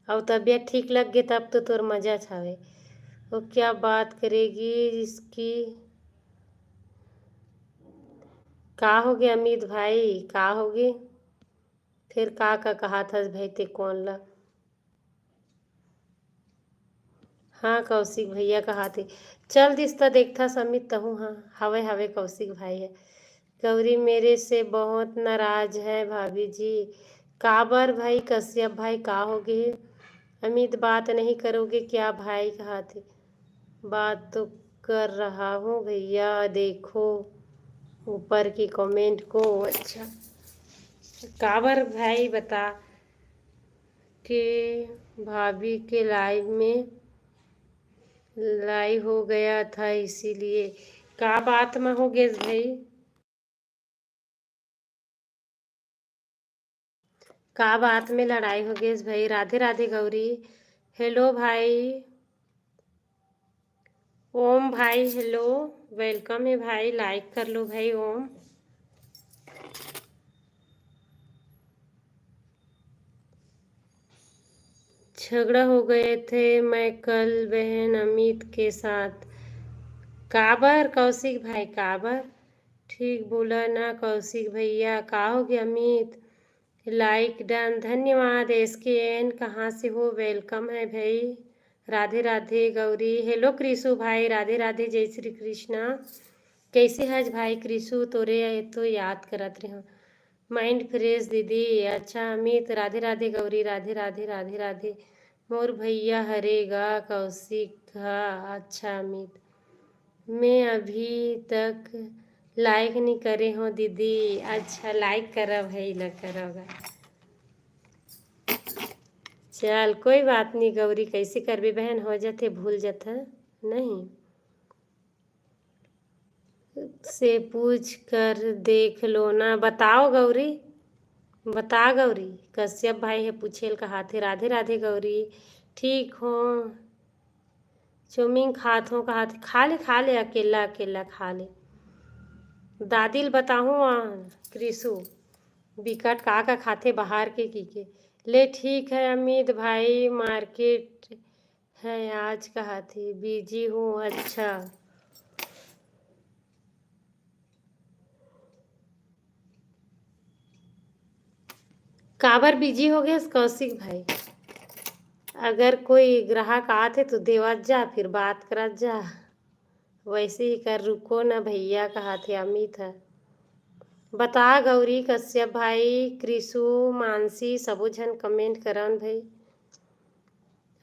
अब तबीयत ठीक लग गई तब तो तोर मजा छावे। वो क्या बात करेगी इसकी? का हो गया अमित भाई, का हो गए? फिर का कहा था भाई ते कौन ला? हाँ कौशिक भैया कहा थे। चल दिसता देखता समित तहूँ। हाँ हवे हवे कौशिक भाई है। गौरी मेरे से बहुत नाराज है भाभी जी। काबर भाई? कश्यप भाई का हो गए? अमित बात नहीं करोगे क्या भाई? कहा थे बात तो कर रहा हूँ भैया, देखो ऊपर की कमेंट को। अच्छा काबर भाई बता के भाभी के लाइव हो गया था इसीलिए। का बात में हो गए भाई? का बात में लड़ाई हो गई भाई? राधे राधे गौरी। हेलो भाई ओम भाई, हेलो वेलकम है भाई, लाइक कर लो भाई ओम। झगड़ा हो गए थे मैं कल बहन अमित के साथ। काबर कौशिक भाई काबर? ठीक बोला ना कौशिक भैया। का हो गया अमित? लाइक डन, धन्यवाद। SKN कहाँ से हो? वेलकम है भाई। राधे राधे गौरी। हेलो कृषु भाई, राधे राधे, जय श्री कृष्णा। कैसे हज भाई कृषु? तोरे तो याद करत रहे। माइंड फ्रेश दीदी। अच्छा अमित, राधे राधे गौरी, राधे राधे राधे राधे। मोर भैया हरेगा कौशिक। हाँ अच्छा अमित, मैं अभी तक लाइक नहीं करे हो दीदी। अच्छा लाइक करा भाई, न करोगा। चल कोई बात नहीं गौरी, कैसे करबे बहन, हो जाते भूल जाता नहीं। से पूछ कर देख लो ना। बताओ गौरी, बता गौरी। कश्यप भाई है पूछेल कहा थे। राधे राधे गौरी, ठीक हो? चौमिन खात हो कहा थे। खा ले अकेला अकेला खा ले। दादिल बताऊँ कृषु बिकट का खाते बाहर के ले। ठीक है अमित भाई, मार्केट है आज कहा थी, बिजी हूँ। अच्छा काबर बिजी हो गए कौशिक भाई? अगर कोई ग्राहक आते तो देवत जा, फिर बात करत जा। वैसे ही कर, रुको ना भैया कहा थे अमित है। बता गौरी, कश्यप भाई, कृषु, मानसी सबो झन कमेंट करन भाई।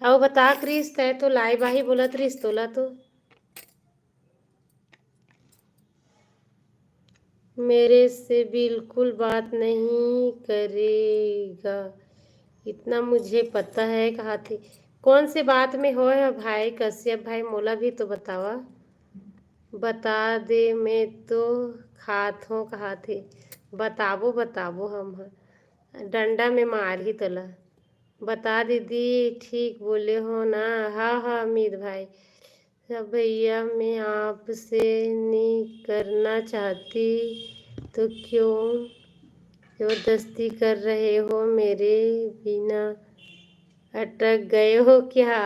और बता क्रिस, तय तो लाई बाही बोलत रिस तोला तो। मेरे से बिल्कुल बात नहीं करेगा, इतना मुझे पता है कहा थी। कौन से बात में हो है भाई कश्यप भाई? मोला भी तो बतावा। बता दे, मैं तो खात हूँ कहा थे। बताबो बताबो, हम डंडा में मार ही तला। बता दीदी, ठीक बोले हो ना? हाँ हाँ अमित भाई। सब भैया मैं आपसे नहीं करना चाहती तो क्यों जबरदस्ती कर रहे हो? मेरे बिना अटक गए हो क्या?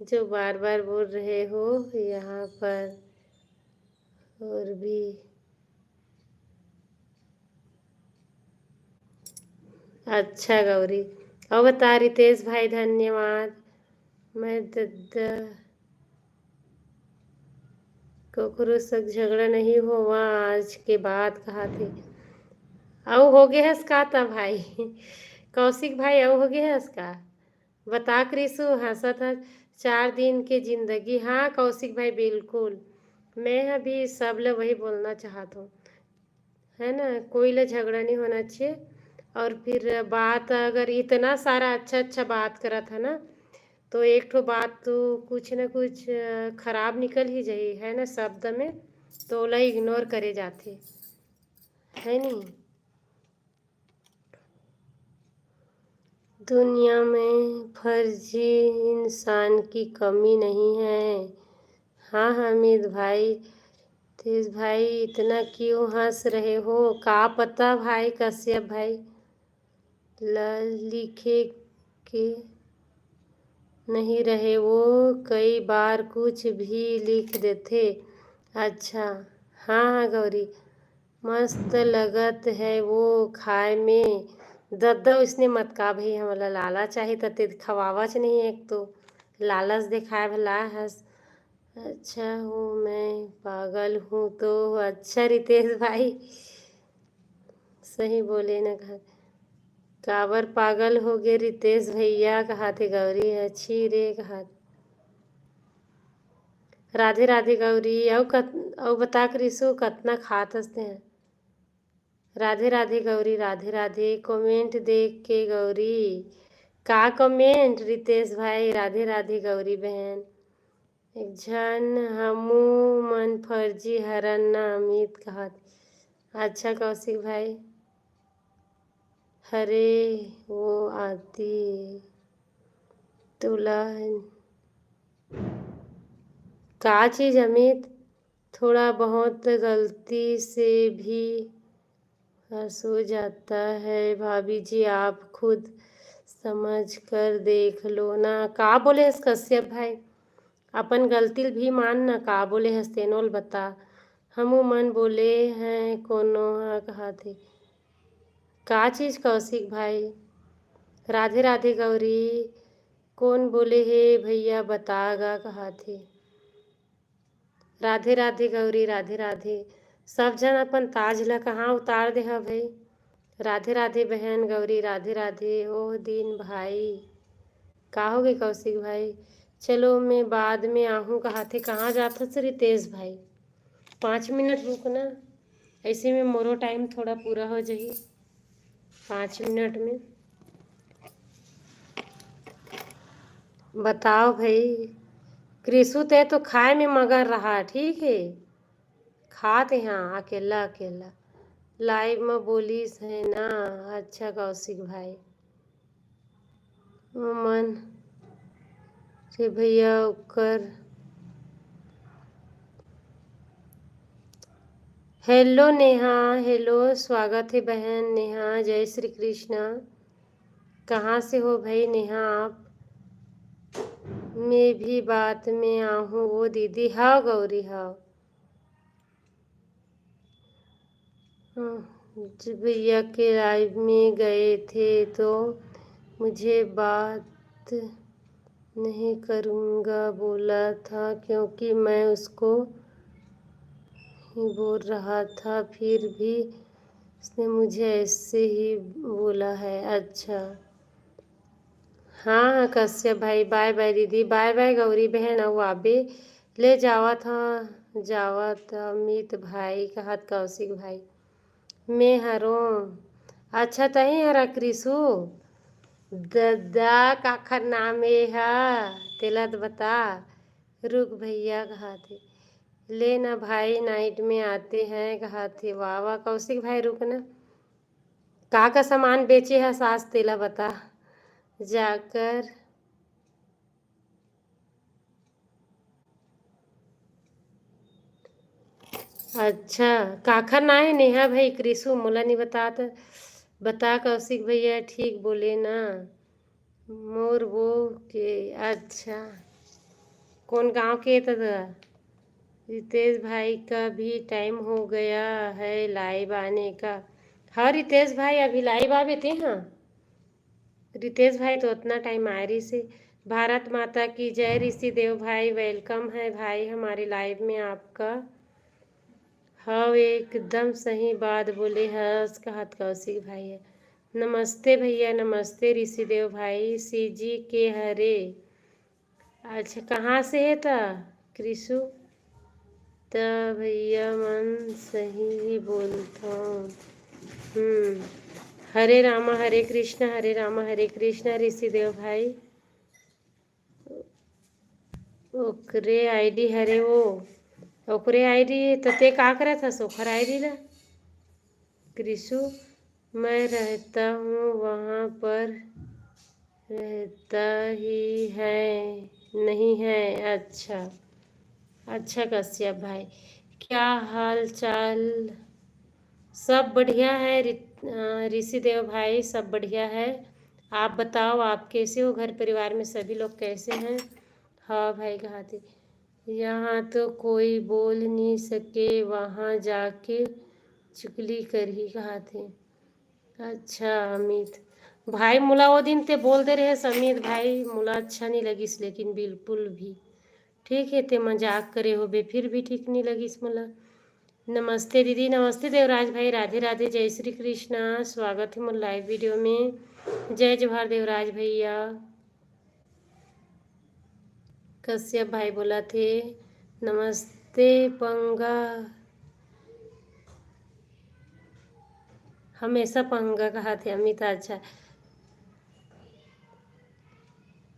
जो बार बार बोल रहे हो यहाँ पर। और भी अच्छा गौरी। और बता रितेश भाई, धन्यवाद। मैं दद्दा ककरो से झगड़ा नहीं हुआ आज के बाद कहा थे। औ हो गया हस का था भाई? कौशिक भाई औ हो गया हस का? बता कृषु, हंसत है। 4 दिन की जिंदगी। हाँ कौशिक भाई बिल्कुल, मैं अभी सब लोग वही बोलना चाहता हूँ, है ना? कोई ले झगड़ा नहीं होना चाहिए। और फिर बात अगर इतना सारा अच्छा अच्छा बात करा था ना, तो एक ठो बात तो कुछ न कुछ खराब निकल ही जाई, है ना? शब्द में तो ओला इग्नोर करे जाते, है नहीं? दुनिया में फर्जी इंसान की कमी नहीं है। हाँ हामिद भाई, तेज भाई, इतना क्यों हंस रहे हो? का पता भाई कश्यप भाई लिखे के नहीं रहे, वो कई बार कुछ भी लिख देते। अच्छा। हाँ हाँ गौरी, मस्त लगत है वो खाए में। दद्दा उसने मत का भाई, हमला लाला चाहे तते खवावच नहीं, एक तो लालच दिखाए भला हंस। अच्छा हूँ मैं पागल हूँ तो? अच्छा रितेश भाई, सही बोले ना। काबर पागल हो गए रितेश भैया? कहा थे गौरी अच्छी रे कहा। राधे राधे गौरी। औ बता क्रिसु कतना खात हंसते हैं। राधे राधे गौरी, राधे राधे। कमेंट देख के गौरी, का कमेंट रितेश भाई? राधे राधे गौरी बहन। एक झन हमू मन फर्जी हरन ना अमित कहा। अच्छा कौशिक भाई, हरे वो आती तुला का चीज़ अमित? थोड़ा बहुत गलती से भी हंस हो जाता है भाभी जी, आप खुद समझ कर देख लो ना। का बोले हस कश्यप भाई? अपन गलती भी मान ना, का बोले हस तेनोल बता। हमू मन बोले हैं कोनो कहा थे का चीज़ कौशिक भाई? राधे राधे गौरी। कौन बोले हे भैया बतागा कहा थे। राधे राधे गौरी, राधे राधे। सब जन अपन ताज ला कहाँ उतार दे हा भाई। राधे राधे बहन गौरी, राधे राधे। ओह दिन भाई, का हो गए कौशिक भाई? चलो मैं बाद में आहूँ कहा थे। कहाँ जाता से रितेश भाई? 5 मिनट रुकना, ऐसे में मोरो टाइम थोड़ा पूरा हो जाए 5 मिनट में। बताओ भाई क्रिसु, ते तो खाए में मगर रहा ठीक है। खाते यहाँ अकेला अकेला लाइव में बोलीस है ना। अच्छा कौशिक भाई, मन रे भैया कर। हेलो नेहा, हेलो, स्वागत है बहन नेहा। जय श्री कृष्णा। कहाँ से हो भाई नेहा आप? मैं भी बात में आहूँ वो दीदी। हाँ गौरी हाँ। भैया के लाइव में गए थे तो मुझे बात नहीं करूँगा बोला था, क्योंकि मैं उसको ही बोल रहा था, फिर भी उसने मुझे ऐसे ही बोला है। अच्छा हाँ कश्यप भाई, बाय बाय दीदी, बाय बाय गौरी बहन। और आबे ले जावा था अमित भाई कहत कौशिक भाई। मैं हरो। अच्छा तही हरा क्रिसु दद्दा काखर नाम है तेला तो बता। रुक भैया कहा थे ले ना भाई, नाइट में आते हैं कहा थे। वाह वाह कौशिक भाई, रुक ना। का सामान बेचे है सास तेला बता जाकर। अच्छा काखर ना है नेहा भाई क्रिसु मोला नहीं बता तो बता कौशिक भैया, ठीक बोले ना मोर वो के। अच्छा कौन गांव के तो? रितेश भाई का भी टाइम हो गया है लाइव आने का। हाँ रितेश भाई अभी लाइव आवे थे। हाँ रितेश भाई तो उतना टाइम आ रही से। भारत माता की जय। ऋषि देव भाई वेलकम है भाई हमारे लाइव में आपका। हाँ एकदम सही बात बोले हंस कहत कौशिक भाई है। नमस्ते भैया, नमस्ते ऋषि देव भाई। सीजी के हरे। अच्छा कहाँ से है था क्रिसु? त भैया मन सही ही बोलता हूँ। हरे रामा हरे कृष्णा, हरे रामा हरे कृष्णा ऋषि देव भाई। ओकरे आईडी हरे वो, ओकरे आईडी तो ते का करा था सोखर आईडी ला क्रिसु? मैं रहता हूँ वहाँ पर रहता ही है नहीं है। अच्छा अच्छा कश्यप भाई, क्या हाल चाल? सब बढ़िया है ऋषि देव भाई, सब बढ़िया है। आप बताओ, आप कैसे हो? घर परिवार में सभी लोग कैसे हैं? हाँ भाई, कहा थे यहाँ तो कोई बोल नहीं सके, वहाँ जाके चुगली कर ही कहा थे। अच्छा अमित भाई, मुला वो दिन ते बोल दे रहे समीत भाई, मुला अच्छा नहीं लगिस, लेकिन बिल्कुल भी ठीक है, ते मजाक करे हो बे, फिर भी ठीक नहीं लगिस मुला। नमस्ते दीदी, नमस्ते देवराज भाई, राधे राधे, जय श्री कृष्णा। स्वागत है मोर लाइव वीडियो में। जय जोहार देवराज भैया। कश्यप भाई बोला थे नमस्ते पंगा, हमेशा पंगा कहा थे अमित। अच्छा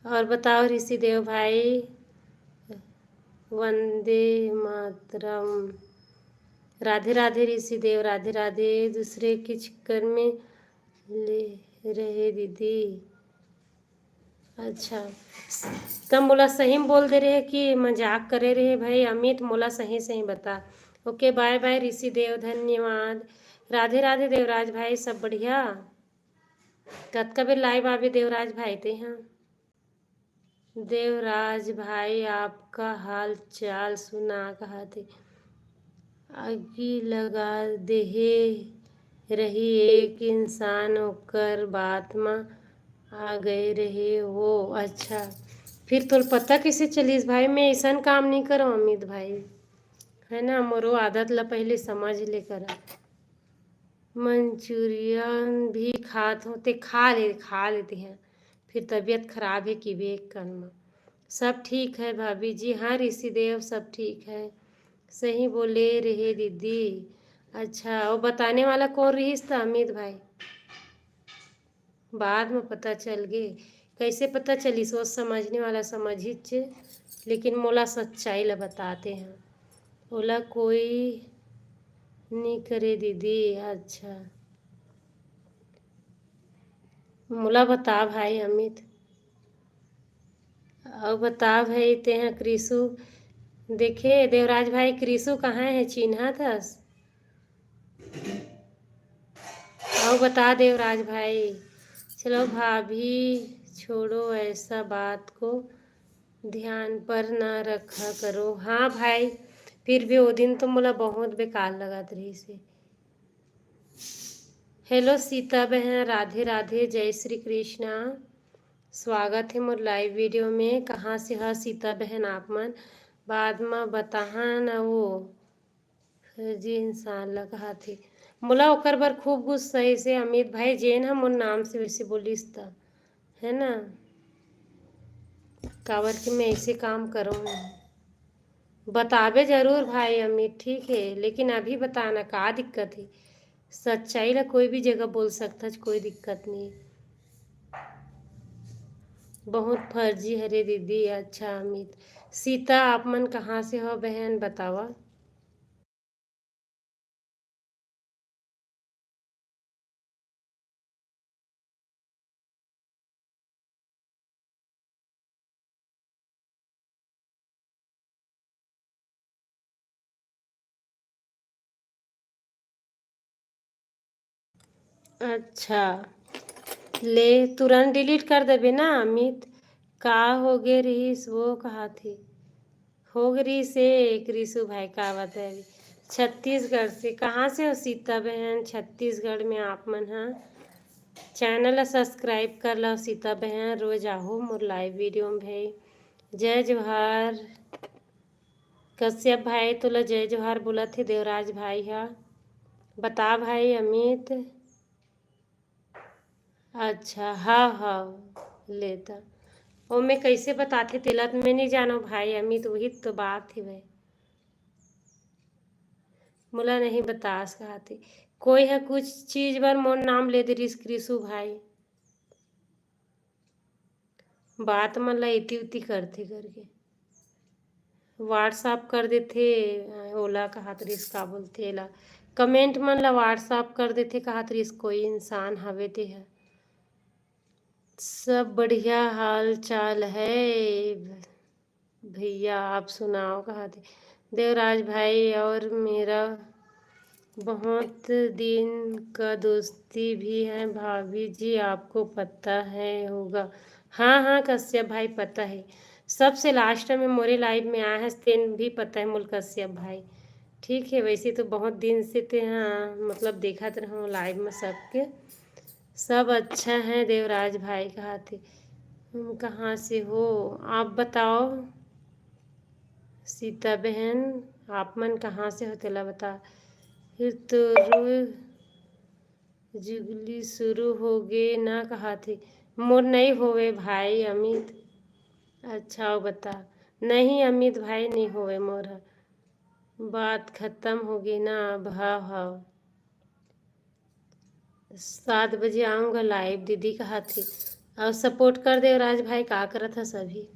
और बताओ ऋषि देव भाई, वंदे मातरम। राधे राधे ऋषि देव, राधे राधे। दूसरे के चक्कर में ले रहे दीदी। अच्छा तब मोला सही में बोल दे रहे कि मजाक करे रहे भाई अमित, मोला सही सही बता। ओके बाय बाय ऋषि देव, धन्यवाद। राधे राधे देवराज भाई, सब बढ़िया। कब कभी लाइव आवे देवराज भाई ते हैं? देवराज भाई आपका हाल चाल सुना कहा थे, आगी लगा देहे रही एक इंसान होकर बात में आ गए रहे हो। अच्छा फिर तो पता कैसे चलीस भाई? मैं ऐसा काम नहीं करो अमित भाई, है ना, मोरो आदत ला पहले समझ ले करा। मंचूरियन भी खाते होते, खा लेते हैं, फिर तबीयत खराब है कि वे करना। सब ठीक है भाभी जी, हाँ ऋषि देव सब ठीक है, सही बोले रहे दीदी। अच्छा वो बताने वाला कौन रहीस था अमित भाई? बाद में पता चल गए। कैसे पता चली? सोच समझने वाला समझ ही चे, लेकिन मोला सच्चाई ला बताते हैं। बोला कोई नहीं करे दीदी। अच्छा मोला बता भाई अमित, और बता भाई ते हैं क्रिसु। देखे देवराज भाई, क्रिसु कहाँ है? चिन्हा था? और बता देवराज भाई। चलो भाभी छोड़ो ऐसा बात को, ध्यान पर ना रखा करो। हाँ भाई, फिर भी वो दिन तो मुला बहुत बेकार लगा रही से। हेलो सीता बहन, राधे राधे, जय श्री कृष्णा। स्वागत है मोर लाइव वीडियो में। कहाँ से है सीता बहन आप मन? बाद में बताहा न वो फर्जी इंसान ला कहा थी। मोला ओकर बर खूब गुस्सा से अमित भाई, जेन हम मोर नाम से वैसे बोलिस था, है ना, काबर कि मैं ऐसे काम करूँ नहीं। बतावे जरूर भाई अमित, ठीक है, लेकिन अभी बताना का दिक्कत है? सच्चाई ला कोई भी जगह बोल सकता है, कोई दिक्कत नहीं। बहुत फर्जी है रे दीदी। अच्छा अमित, सीता आप मन कहाँ से हो बहन बतावा? अच्छा ले तुरंत डिलीट कर देबे ना अमित? का हो गए रहीस वो कहा थी? हो गई से कृषु भाई का बताए। छत्तीसगढ़ से? कहाँ से हो सीता बहन? छत्तीसगढ़ में आप मन? हाँ, चैनल ला सब्सक्राइब कर लो सीता बहन, रोज आहो मोर लाइव वीडियो में भाई। जय जोहार कश्यप भाई, तोला जय जोहार बोला थे देवराज भाई। हा बता भाई अमित। अच्छा हाँ हाँ लेता, वो मैं कैसे बताते तेला तो मैं नहीं जानो भाई अमित, वही तो बात है भाई, मुला नहीं बता सकती। कोई है कुछ चीज बर मोर नाम ले दे रिस क्रिसु भाई, बात मन ला इति उति करते करके व्हाट्सअप कर देथे। ओला कहा रिस का बोलथे ला, कमेंट मन ला व्हाट्सअप कर देथे, कहा रिस कोई इंसान हवे ते है। सब बढ़िया हाल चाल है भैया, आप सुनाओ कहाँ थे देवराज भाई। और मेरा बहुत दिन का दोस्ती भी है भाभी जी, आपको पता है होगा। हाँ हाँ कश्यप भाई पता है, सबसे लास्ट में मोरे लाइव में आया है, तेन भी पता है मुल कश्यप भाई। ठीक है, वैसे तो बहुत दिन से थे, हाँ मतलब देखा तो रहा लाइव में सबके। सब अच्छा है देवराज भाई, कहाँ थे तुम, कहाँ से हो आप बताओ। सीता बहन आप मन कहाँ से हो तेला बता। फिर तो जुगली शुरू हो गए ना, कहा थे मोर नहीं होवे भाई अमित। अच्छा वो बता, नहीं अमित भाई नहीं होवे मोर, बात खत्म हो गई ना अब। हाँ हाँ 7 बजे आऊँगा लाइव, दीदी कहा थी। और सपोर्ट कर दे राज भाई, का करत था सभी।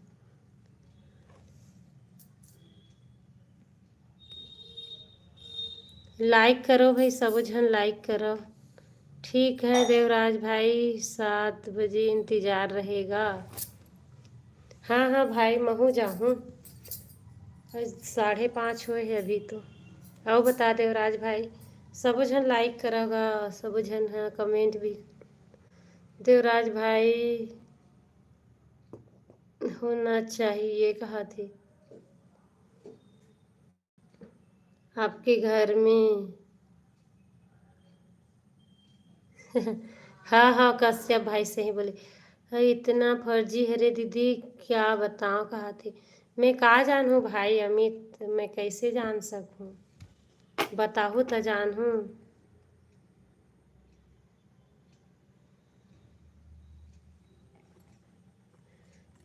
लाइक करो भाई, सब जन लाइक करो। ठीक है देवराज भाई, 7 बजे इंतज़ार रहेगा। हाँ हाँ भाई महू जाऊँ, 5:30 हुए है अभी तो। आओ बता देवराज भाई, सब जन लाइक करोगा, सब जन है कमेंट भी। देवराज भाई होना चाहिए, कहा थी आपके घर में। हाँ हाँ कश्यप भाई से ही बोले। हाँ, इतना फर्जी है रे दीदी, क्या बताऊँ, कहा थी मैं कहाँ जानूँ भाई अमित, मैं कैसे जान सकूँ, बताओ तो जानूँ।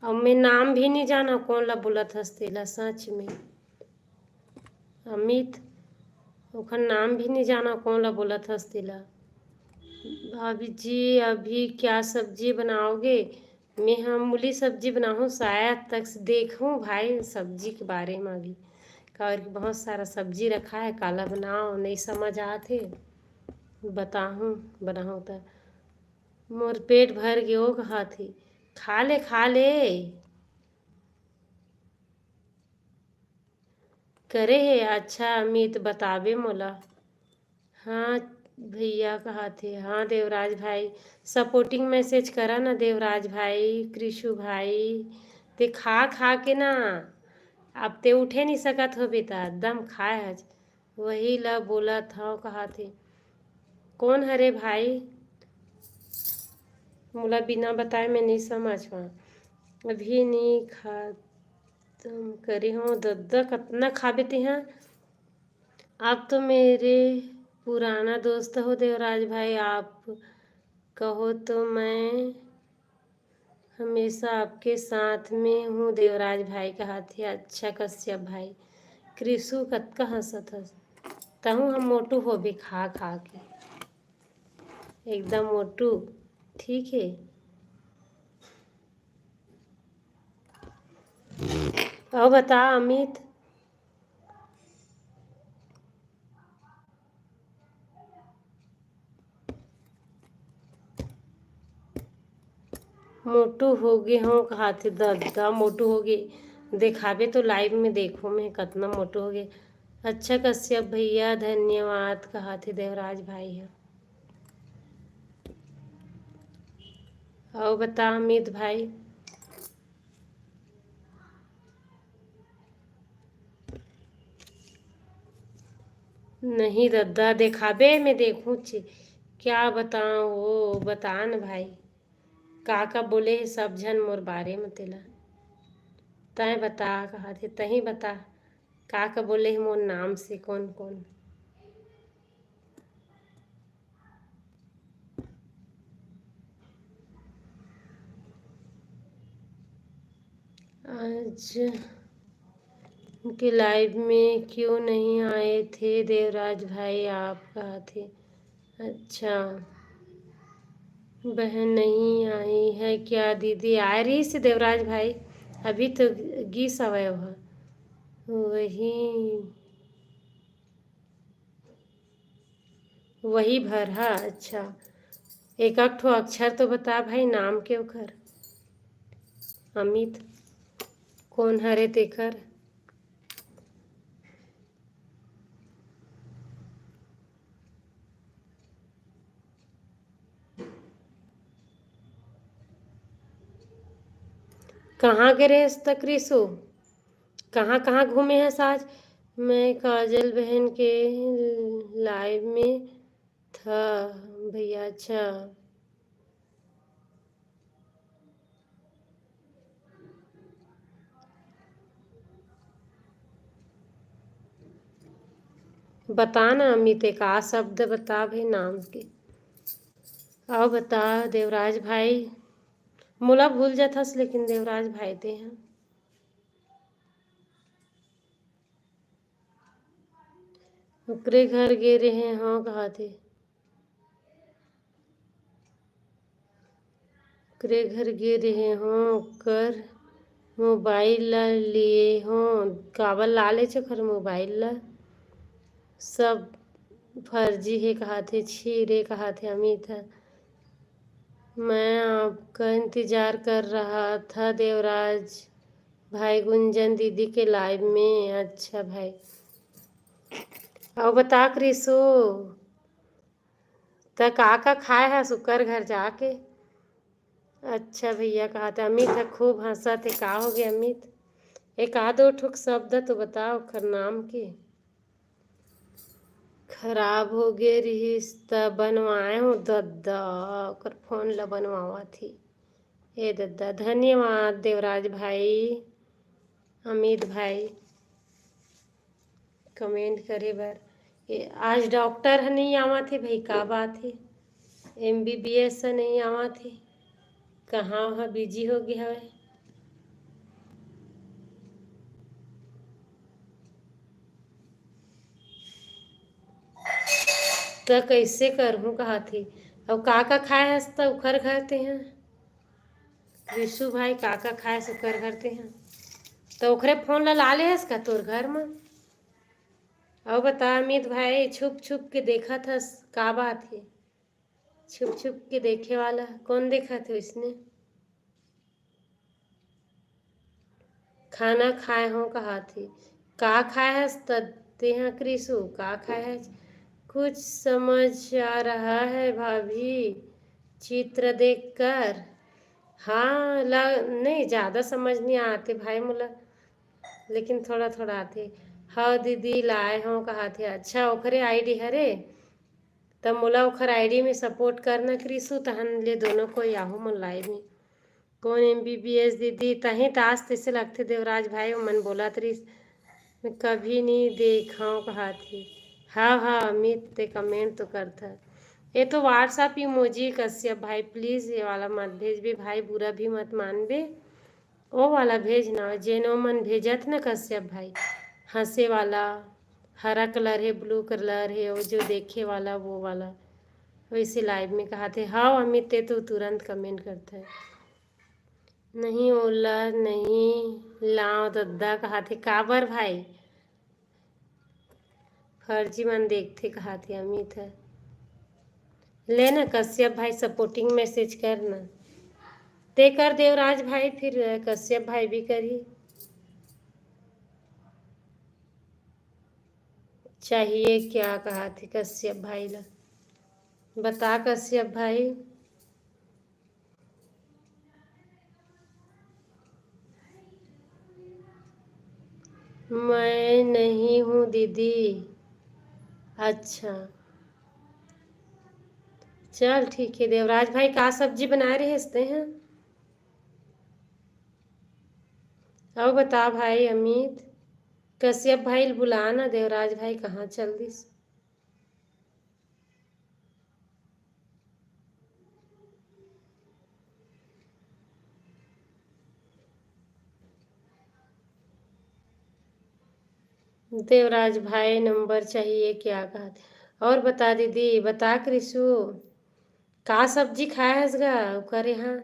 और मैं नाम भी नहीं जाना कौन ला बोलत हस्तेला, सच में अमित ओखर नाम भी नहीं जाना कौन ला बोलत हस्तेला। भाभी जी अभी क्या सब्जी बनाओगे। मैं हम मूली सब्जी बनाऊँ शायद, तक देखूँ भाई सब्जी के बारे में अभी। और बहुत सारा सब्जी रखा है, काला बनाओ नहीं समझ आते, बताऊँ बनाऊँ तो। मोर पेट भर गयो कहा थी, खा ले खा ले। करे है अच्छा अमित बतावे मोला। हाँ भैया कहा थे, हाँ देवराज भाई सपोर्टिंग मैसेज करा ना देवराज भाई, कृषु भाई। ते खा खा के ना अब ते उठे नहीं सकत हो बेटा, एकदम खाए आज वही ला बोला था, कहा थे कौन हरे भाई, मोला बिना बताए मैं नहीं समझ पाऊँ। अभी नहीं खा तुम करी हो दद्दा कितना खा बेते हैं। आप तो मेरे पुराना दोस्त हो देवराज भाई, आप कहो तो मैं हमेशा आपके साथ में हूँ। देवराज भाई कहा थे अच्छा कश्यप भाई। कृषु कत हंसत हंस तहूँ हम मोटू हो भी खा खा के एकदम मोटू। ठीक है और बता अमित। मोटू हो गए हों कहा थे दादा, मोटू हो गए दिखावे तो लाइव में देखो मैं कितना मोटू हो गए। अच्छा कश्यप भैया धन्यवाद, कहा थे देवराज भाई है। और बता अमित भाई। नहीं दादा दिखावे मैं देखूँ क्या बताऊँ, वो बता न भाई का बोले है सब जन मोर बारे में तेला। तय बता कहा थे तही बता का बोले है मोर नाम से कौन कौन। आज उनके लाइव में क्यों नहीं आए थे देवराज भाई, आप कहा थे। अच्छा बहन नहीं आई है क्या, दीदी आ रही से देवराज भाई, अभी तो गीस अवयव है वही वही भर। हाँ अच्छा एक एक ठो अक्षर तो बता भाई नाम के ओकर। अमित कौन हरे तेकर? कहाँ गिरे तक रिसु? कहाँ कहाँ घूमे हैं साज? मैं काजल बहन के लाइव में था भैया। अच्छा, बता ना अमित, एक आ शब्द बता भाई नाम के। आओ बता देवराज भाई। मोला भूल जाथस लेकिन देवराज भाई दे हैं। ओकरे घर गे रहे हाँ कहा थे। ओकरे घर गे रहे हों ओकर मोबाइल ला लिए हों। काबर ला ले ओकर मोबाइल ला? सब फर्जी है कहा थे। छी रे कहा थे अमित है। मैं आपका इंतजार कर रहा था देवराज भाई गुंजन दीदी के लाइव में। अच्छा भाई, और बता क्रिसो त का खाए है सुकर घर जाके? अच्छा भैया कहा था। अमित है खूब हंसा थे। का हो गया अमित? एक आधो ठुक शब्द तो बताओ खर नाम के। खराब हो गए रिश्ता बनवाए हो दद्दा ओकर फोन ला बनवावा थी। ए दद्दा धन्यवाद देवराज भाई अमित भाई कमेंट करे बर। आज डॉक्टर ह नहीं आवा थे भाई, का बात है? MBBS से नहीं आवा थे? कहाँ वहाँ बिजी हो गया है? तो कैसे करहूँ कहा थी? अब का खाए हस तो उखर घरते हैं विशु भाई? का खाए से उखर घरते हैं तो ओखरे फोन ला ले हस का तोर घर में? और बता अमित भाई, छुप छुप के देखा था का बात है? छुप छुप के देखे वाला कौन देखा था इसने? खाना खाए हो कहा थी? का खाए है तते हैं क्रिसु? का खाए है? कुछ समझ आ रहा है भाभी चित्र देखकर? हाँ नहीं ज़्यादा समझ नहीं आते भाई मोला, लेकिन थोड़ा थोड़ा आते। हाँ दीदी लाए हो कहा थे? अच्छा ओखरे आईडी हरे तब मोला ओखर आईडी में सपोर्ट करना क्रिसु, तहन ले दोनों को याहू मन लाइव में। कौन MBBS दीदी? तही तास तैसे लगते देवराज भाई मन बोला तरीस। मैं कभी नहीं देखा हूँ कहा थी। हाँ हाँ अमित ते कमेंट तो करता। ये तो व्हाट्सअप इमोजी कश्यप भाई प्लीज़ ये वाला मत भेज बे भाई, बुरा भी मत मान बे। वो वाला भेजना जेनो मन भेजत ना कश्यप भाई, हंसे वाला हरा कलर है ब्लू कलर है वो जो देखे वाला वो वाला। वैसे लाइव में कहा थे। हाँ अमित ते तो तुरंत कमेंट करता है। नहीं ओला नहीं लाओ दद्दा कहा थे। काबर भाई? फर्जी मन देखते कहा थे अमित है। लेना कश्यप भाई सपोर्टिंग मैसेज करना। ते कर देवराज भाई फिर कश्यप भाई भी करी। चाहिए क्या कहा थे कश्यप भाई ला? बता कश्यप भाई। मैं नहीं हूँ दीदी। अच्छा चल ठीक है। देवराज भाई का सब्जी बना रहे हंसते हैं? और बता भाई अमित। कश्यप भाई बुलाना देवराज भाई कहाँ चल दिस? देवराज भाई नंबर चाहिए क्या कहा थे? और बता दीदी बता कृषु का सब्जी खाया हसगा करे? हाँ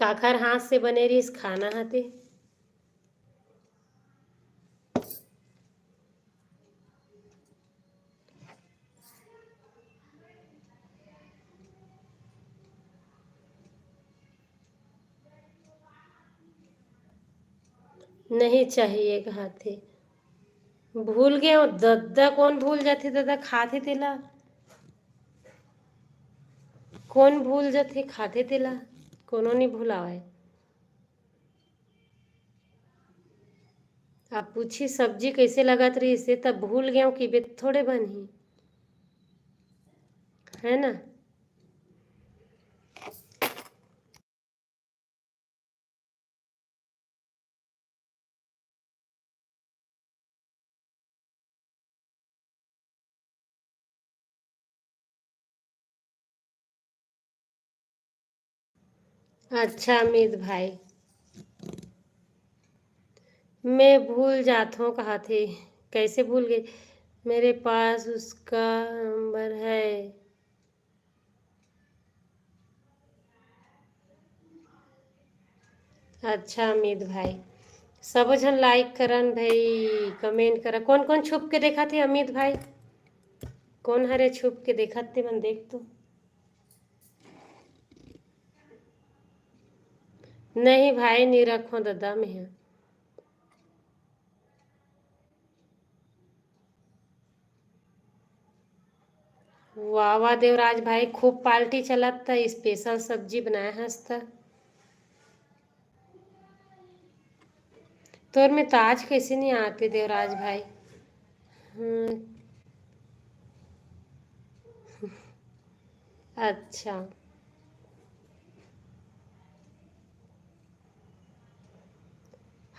काखर हाथ से बने रही खाना हते? नहीं चाहिए कहा थे। भूल गए हो दादा, कौन भूल जाते दादा, खाते तेला कौन भूल जाते, खाते तेला कोनो नहीं भूलावा है। आप पूछी सब्जी कैसे लगत रही, इसे तब भूल गए कि बे थोड़े बनी है ना। अच्छा अमित भाई, मैं भूल जाता हूँ कहा थे, कैसे भूल गई, मेरे पास उसका नंबर है। अच्छा अमित भाई, सब जन लाइक करन भाई, कमेंट कर, कौन कौन छुप के देखा थे अमित भाई, कौन हरे छुप के देखा थे मन देख तो। नहीं भाई नहीं रखो दादा में है। वाह वाह देवराज भाई, खूब पार्टी चलत था, स्पेशल सब्जी बनाया हंसता। तोर में ताज कैसे नहीं आते देवराज भाई। हम्म, अच्छा।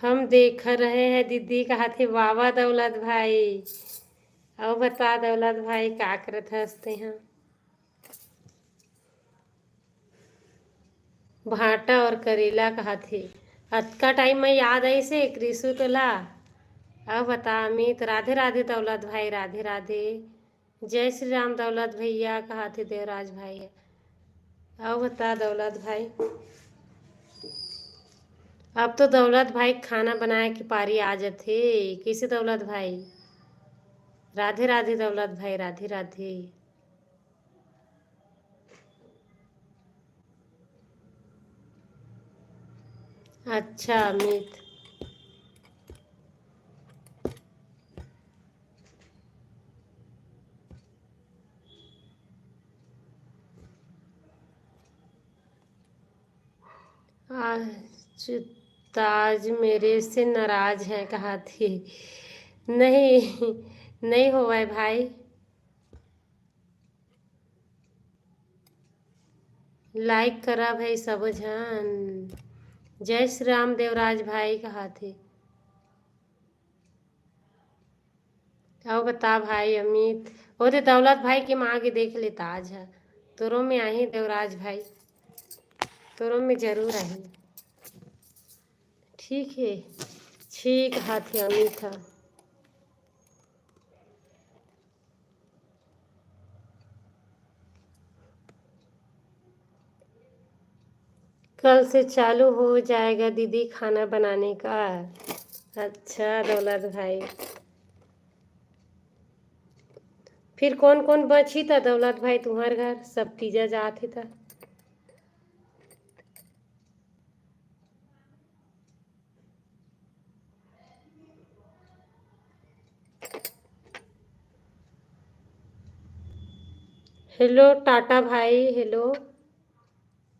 हम देख रहे हैं दीदी कहा थे, वाह दौलत भाई। और बता दौलत भाई क्या करत हंसते हैं। भाटा और करेला कहा थे, अतका टाइम में याद आई से कृषु तोला। अब बता अमित, राधे राधे दौलत भाई, राधे राधे। जय श्री राम दौलत भैया कहा थे देवराज भाई। अब बता दौलत भाई, अब तो दौलत भाई खाना बनाए की पारी आ जाते, कैसे दौलत भाई। राधे राधे दौलत भाई, राधे राधे। अच्छा अमित, आज ताज मेरे से नाराज है कहा थी। नहीं नहीं हो भाई, लाइक करा भाई सब जन। जय श्री राम देवराज भाई कहा थे। आओ बता भाई अमित, वो तो दौलत भाई की माँ के देख लेता आज है। तोरों में आई देवराज भाई, तोरों में जरूर आई। ठीक है, ठीक हाथ अमित था। कल से चालू हो जाएगा दीदी खाना बनाने का। अच्छा दौलत भाई, फिर कौन कौन बची था दौलत भाई तुम्हारे घर, सब तीजा जाते था। हेलो टाटा भाई, हेलो,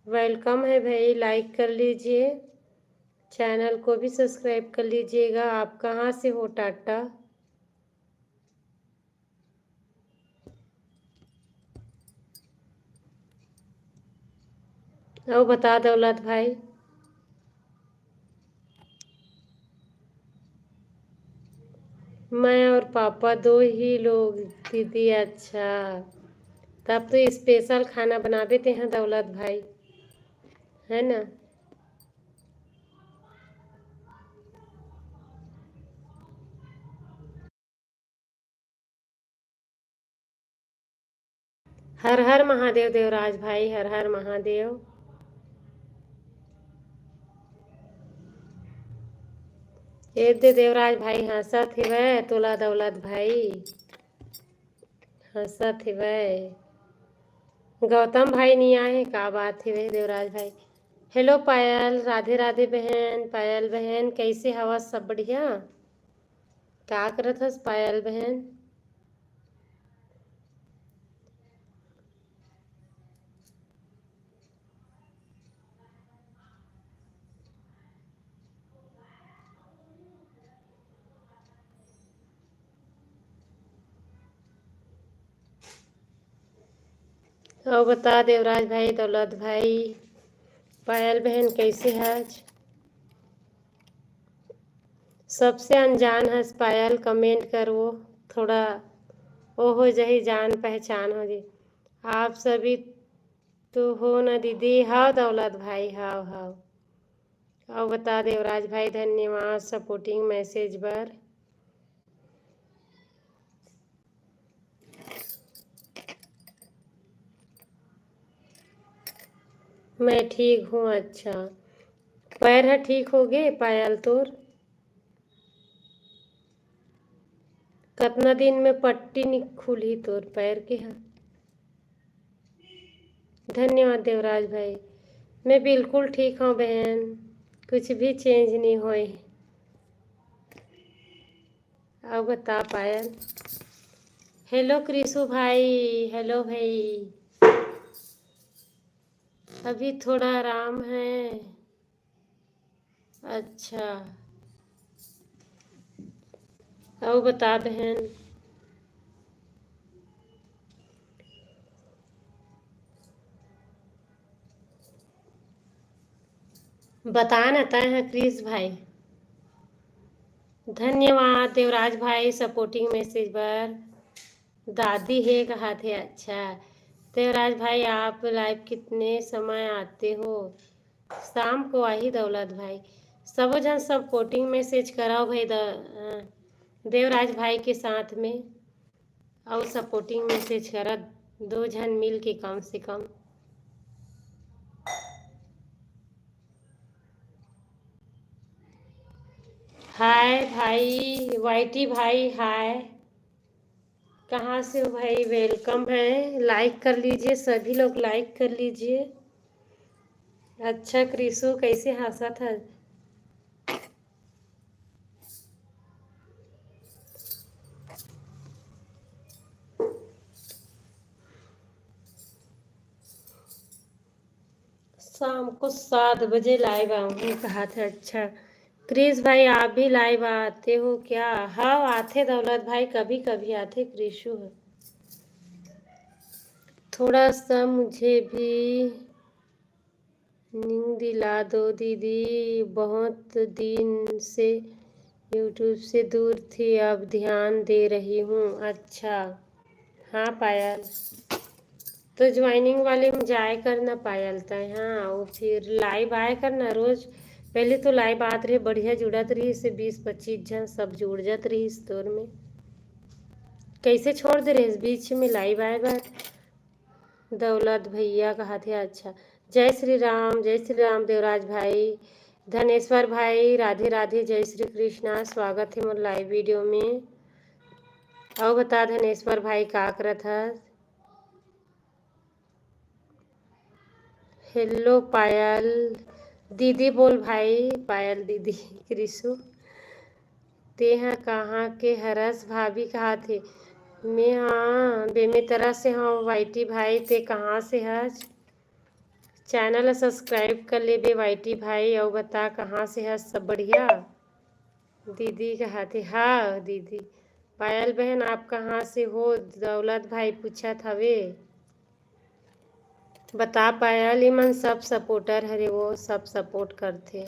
वेलकम है भाई, लाइक कर लीजिए, चैनल को भी सब्सक्राइब कर लीजिएगा। आप कहाँ से हो टाटा। और बता दौलत भाई, मैं और पापा दो ही लोग दीदी। अच्छा, तब तो स्पेशल खाना बना देते हैं दौलत भाई, है ना। हर हर महादेव देवराज भाई, हर हर महादेव। ये दे देवराज भाई हंसत हिवै तोला दौलत भाई, हंसत हिवै। गौतम भाई नहीं आए, का बात हिवै देवराज भाई। हेलो पायल, राधे राधे बहन। पायल बहन कैसे हवा? सब बढ़िया? क्या करत हस पायल बहन? और बता देवराज भाई, दौलत भाई, पायल बहन कैसे है आज? सबसे अनजान हस पायल, कमेंट कर वो थोड़ा वो हो जाए, जान पहचान हो जाए। आप सभी तो हो ना दीदी? हाँ दौलत भाई, हाँ हाँ। और बता देवराज भाई, धन्यवाद सपोर्टिंग मैसेज पर। मैं ठीक हूँ। अच्छा, पैर है ठीक हो गए पायल तोर? कितना दिन में पट्टी खुली तोर पैर के? है धन्यवाद देवराज भाई। मैं बिल्कुल ठीक हूँ बहन, कुछ भी चेंज नहीं होए। अब बता पायल। हेलो क्रिशु भाई, हेलो भाई। अभी थोड़ा आराम है। अच्छा, अब बता बहन। बता ना तय क्रिश भाई। धन्यवाद देवराज भाई सपोर्टिंग मैसेज पर। दादी है कहा थे? अच्छा देवराज भाई, आप लाइव कितने समय आते हो? शाम को आई दौलत भाई। सब जन सपोर्टिंग मैसेज कराओ भाई देवराज भाई के साथ में। और सपोर्टिंग मैसेज करा दो जन मिल के कम से कम। हाय भाई वाईटी भाई, हाय। कहाँ से हो भाई? वेलकम है, लाइक कर लीजिए, सभी लोग लाइक कर लीजिए। अच्छा क्रिशु कैसे हंसा था? शाम को 7 बजे लाइव आऊंगी कहा था। अच्छा क्रिश भाई, आप भी लाइव आते हो क्या? हाँ आते दौलत भाई, कभी कभी आते क्रिशु। थोड़ा सा मुझे भी नींद दिला दो दीदी, बहुत दिन से यूट्यूब से दूर थी, अब ध्यान दे रही हूँ। अच्छा हाँ पायल, तो ज्वाइनिंग वाले में जाए करना पायल तय। हाँ वो फिर लाइव आए करना रोज। पहले तो लाइव आत रहे, बढ़िया जुड़त रही से 20-25 जन सब जुड़ जात रही इस दौर में। कैसे छोड़ दे रहे बीच में लाइव आए बात? दौलत भैया कहा थे? अच्छा जय श्री राम देवराज भाई, धनेश्वर भाई, राधे राधे, जय श्री कृष्णा। स्वागत है मोर लाइव वीडियो में। और बता धनेश्वर भाई का करत है? हेलो पायल दीदी बोल भाई, पायल दीदी क्रिशु। ते हैं कहाँ के? हरस भाभी कहा थे? मैं हाँ बेमे तरह से हाँ वाईटी भाई, ते कहाँ से हज? चैनल सब्सक्राइब कर ले बे वाईटी भाई। और बता कहाँ से है? सब बढ़िया? दीदी कहा थे? हाँ दीदी। पायल बहन आप कहाँ से हो? दौलत भाई पूछा था वे। बता पायल, इमन सब सपोर्टर हरे, वो सब सपोर्ट करते।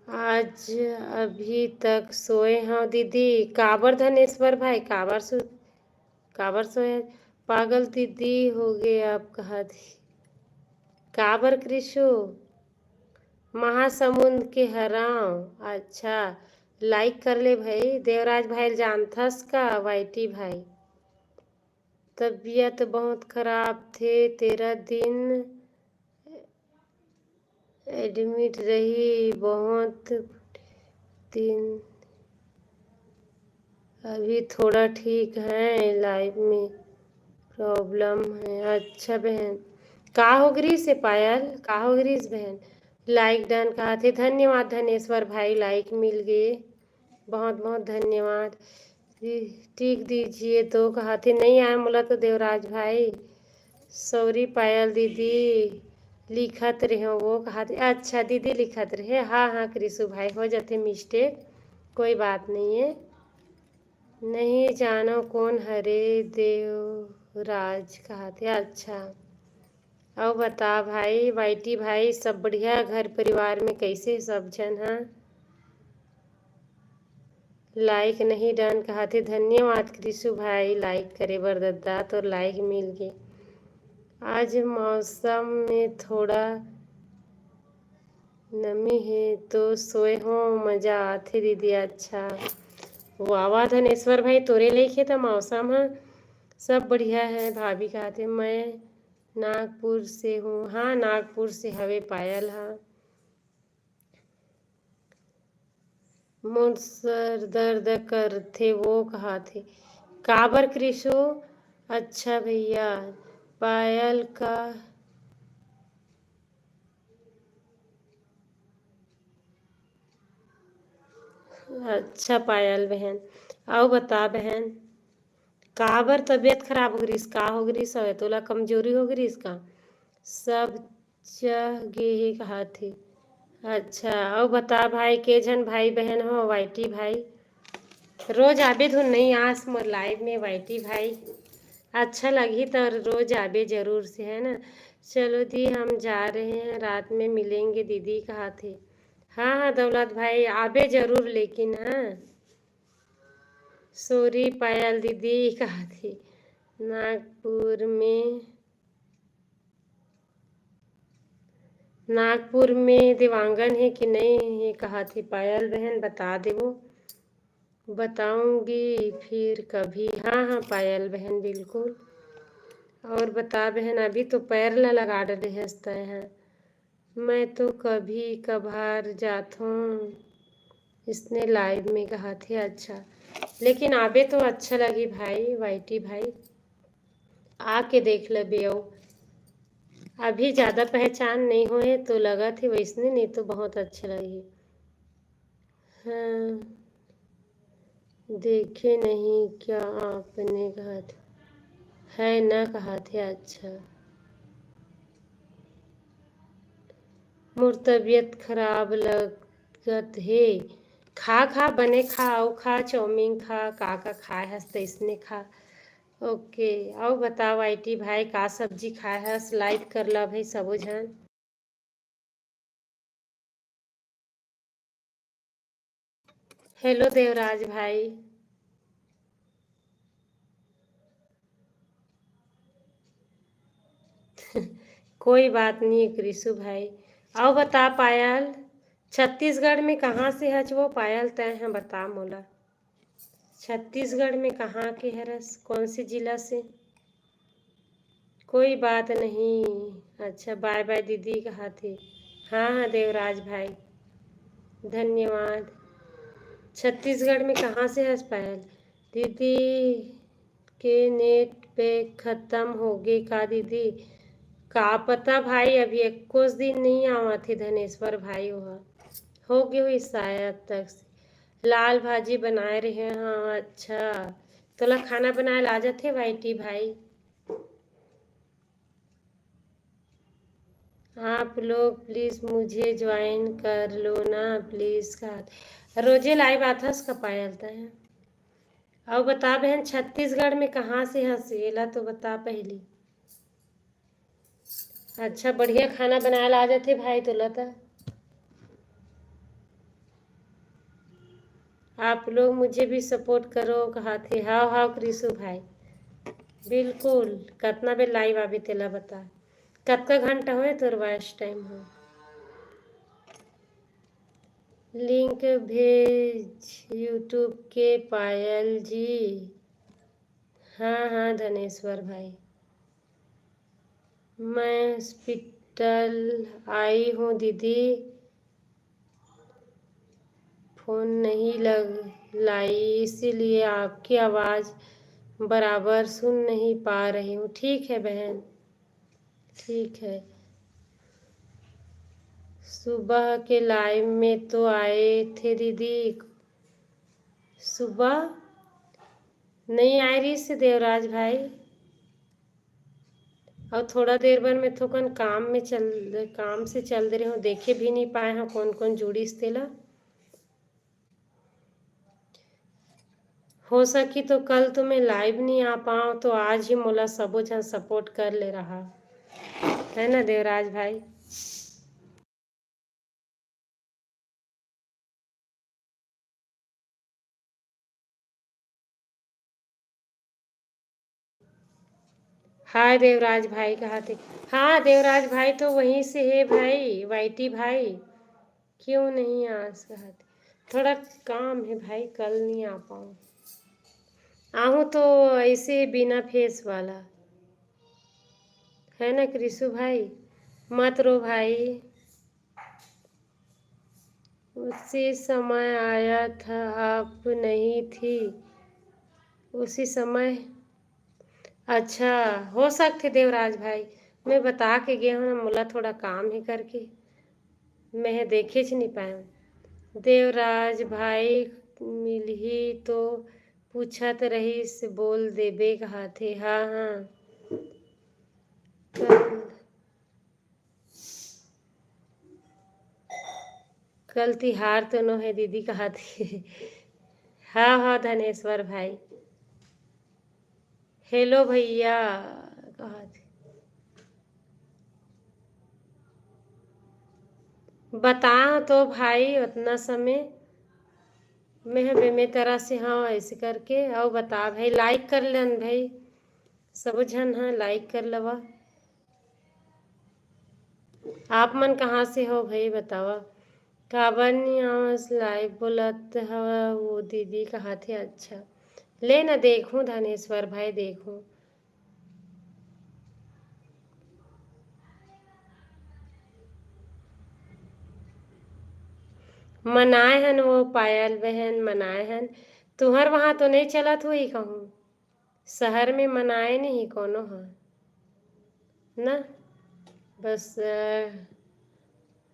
आज अभी तक सोए हाँ दीदी। काबर धनेश्वर भाई, काबर सोए? पागल दीदी हो गए आप कहा थी? काबर कृषु? महासमुंद के हराव। अच्छा लाइक कर ले भाई। देवराज भाई जानथस का वाईटी भाई? तबीयत बहुत खराब थे, 13 दिन एडमिट रही, बहुत दिन। अभी थोड़ा ठीक है, लाइफ में प्रॉब्लम है। अच्छा बहन का हो गरी से पायल, का हो गरी से बहन। लाइक डन कहा थे, धन्यवाद धनेश्वर भाई, लाइक मिल गए, बहुत बहुत धन्यवाद। टिक दीजिए तो कहा थे, नहीं आया बोला तो देवराज भाई, सॉरी पायल दीदी, लिखत रहे वो कहा थे। अच्छा दीदी लिखत रहे, हाँ हाँ कृषु भाई हो जाते मिस्टेक, कोई बात नहीं है। नहीं जानो कौन हरे देवराज कहा थे। अच्छा अब बता भाई, वाइटी भाई सब बढ़िया, घर परिवार में कैसे सब जन हैं। लाइक नहीं डन कहा थे, धन्यवाद कृषु भाई, लाइक करे बरदद्दा तो लाइक मिल गए। आज मौसम में थोड़ा नमी है तो सोए हो मजा आती दीदी। अच्छा वाह धनेश्वर भाई, तोरे लेके तो मौसम है सब बढ़िया है। भाभी कहते मैं नागपुर से हूँ, हाँ नागपुर से हवे पायल। हाँ मोर सर दर्द करते वो कहा थे, काबर कृषु। अच्छा भैया पायल का, अच्छा पायल बहन, आओ बता बहन, काबर तबीयत खराब हो गई, का हो गई है तोला, कमजोरी हो गई इसका, सब जगह ही कहा थी। अच्छा और बता भाई, के जन भाई बहन हो वाइटी भाई, रोज आबे धुन नहीं आस मोर लाइव में वाइटी भाई, अच्छा लगी तो रोज आबे जरूर से है ना। चलो दी हम जा रहे हैं, रात में मिलेंगे दीदी कहा थे। हाँ हाँ दौलत भाई आबे जरूर, लेकिन हाँ सॉरी पायल दीदी कहा थी। नागपुर में देवांगन है कि नहीं है कहा थी पायल बहन, बता दे वो, बताऊंगी फिर कभी। हाँ हाँ पायल बहन बिल्कुल। और बता बहन, अभी तो पैर न लगा डले हंसता है, मैं तो कभी कभार जाता हूँ, इसने लाइव में कहा थे। अच्छा लेकिन आबे तो अच्छा लगी भाई वाइटी भाई, आके देख ले बे। अभी ज़्यादा पहचान नहीं हुए तो लगा थी वैसने, नहीं तो बहुत अच्छे लगी। हाँ देखे नहीं क्या आपने कहा था, है ना कहा थे। अच्छा मोर तबीयत खराब लगत है, खा खा बने खा, आओ खा चाउमीन खा, का खाए हस तो इसने खा। ओके आओ बताओ आईटी भाई, का सब्जी खाए हस, लाइक कर ला भाई सबो झन। हेलो देवराज भाई, कोई बात नहीं कृषु भाई। आओ बता पायल, छत्तीसगढ़ में कहाँ से हच वो पायल, तय है बता मोला, छत्तीसगढ़ में कहाँ के हरस, कौन से जिला से। कोई बात नहीं। अच्छा बाय बाय दीदी कहा थे। हाँ हाँ देवराज भाई धन्यवाद। छत्तीसगढ़ में कहाँ से हंस पायल दीदी, के नेट पे ख़त्म हो गए का दीदी, का पता भाई, अभी एक दिन नहीं आवा थे धनेश्वर भाई, वह हो गए हुई शायद तक से। लाल भाजी बनाए रहे, हाँ अच्छा तोला खाना बनाए ला जाते वाइटी भाई। आप लोग प्लीज़ मुझे ज्वाइन कर लो ना प्लीज़ का, रोजे लाइव आथस का पायलता है। और बता बहन, छत्तीसगढ़ में कहाँ से हंसेला तो बता पहली। अच्छा बढ़िया खाना बनाए ला जाते भाई तोला था। आप लोग मुझे भी सपोर्ट करो कहा थे। हाँ हाँ कृषु भाई बिल्कुल, कितना बेर लाइव आबे तेला बता, कतका घंटा होए तोर वाइस टाइम हो। लिंक भेज यूट्यूब के पायल जी। हाँ हाँ धनेश्वर भाई, मैं हॉस्पिटल आई हूँ दीदी, फ़ोन नहीं लग लाई इसीलिए आपकी आवाज़ बराबर सुन नहीं पा रही हूँ। ठीक है बहन, ठीक है। सुबह के लाइव में तो आए थे दीदी, सुबह नहीं आ रही से देवराज भाई। और थोड़ा देर बाद मैं थोकन काम से चल दे रहे हूँ, देखे भी नहीं पाए हैं कौन कौन जुड़ी इस तेला। हो सकी तो कल तो मैं लाइव नहीं आ पाऊँ, तो आज ही मोला सबो जन सपोर्ट कर ले रहा है ना देवराज भाई। हाँ देवराज भाई कहा थे। हाँ देवराज भाई तो वहीं से है भाई, वाईटी भाई। क्यों नहीं आ कहा थे, थोड़ा काम है भाई, कल नहीं आ पाऊँ। आहूँ तो ऐसे बिना फेस वाला है ना कृषु भाई। मत रो भाई, उसी समय आया था, आप नहीं थी उसी समय। अच्छा, हो सकते देवराज भाई, मैं बता के गया हूँ ना, मोला थोड़ा काम ही करके मैं देखे च नहीं पाया। देवराज भाई मिलही तो पूछत रहीस, बोल देबे कहा थे। हाँ हाँ, कल कल तिहार तो न है दीदी कहा थी। हाँ हाँ धनेश्वर भाई, हेलो भैया कहा थे। बता तो भाई उतना समय मैं बेमे तरह से, हाँ ऐसे करके। और बता भाई, लाइक कर लेन भाई, सब झन हाँ लाइक कर लवा। आप मन कहाँ से हो भाई बतावा। काबर नहीं आवस लाइव बोलत हवा, वो दीदी कहा थे। अच्छा ले ना देखूं धनेश्वर भाई, देखूं। मनाए हन वो पायल बहन, मनाए हन। तुहर वहाँ तो नहीं चलत हुई कहूँ, शहर में मनाए नहीं कोनो हाँ ना। बस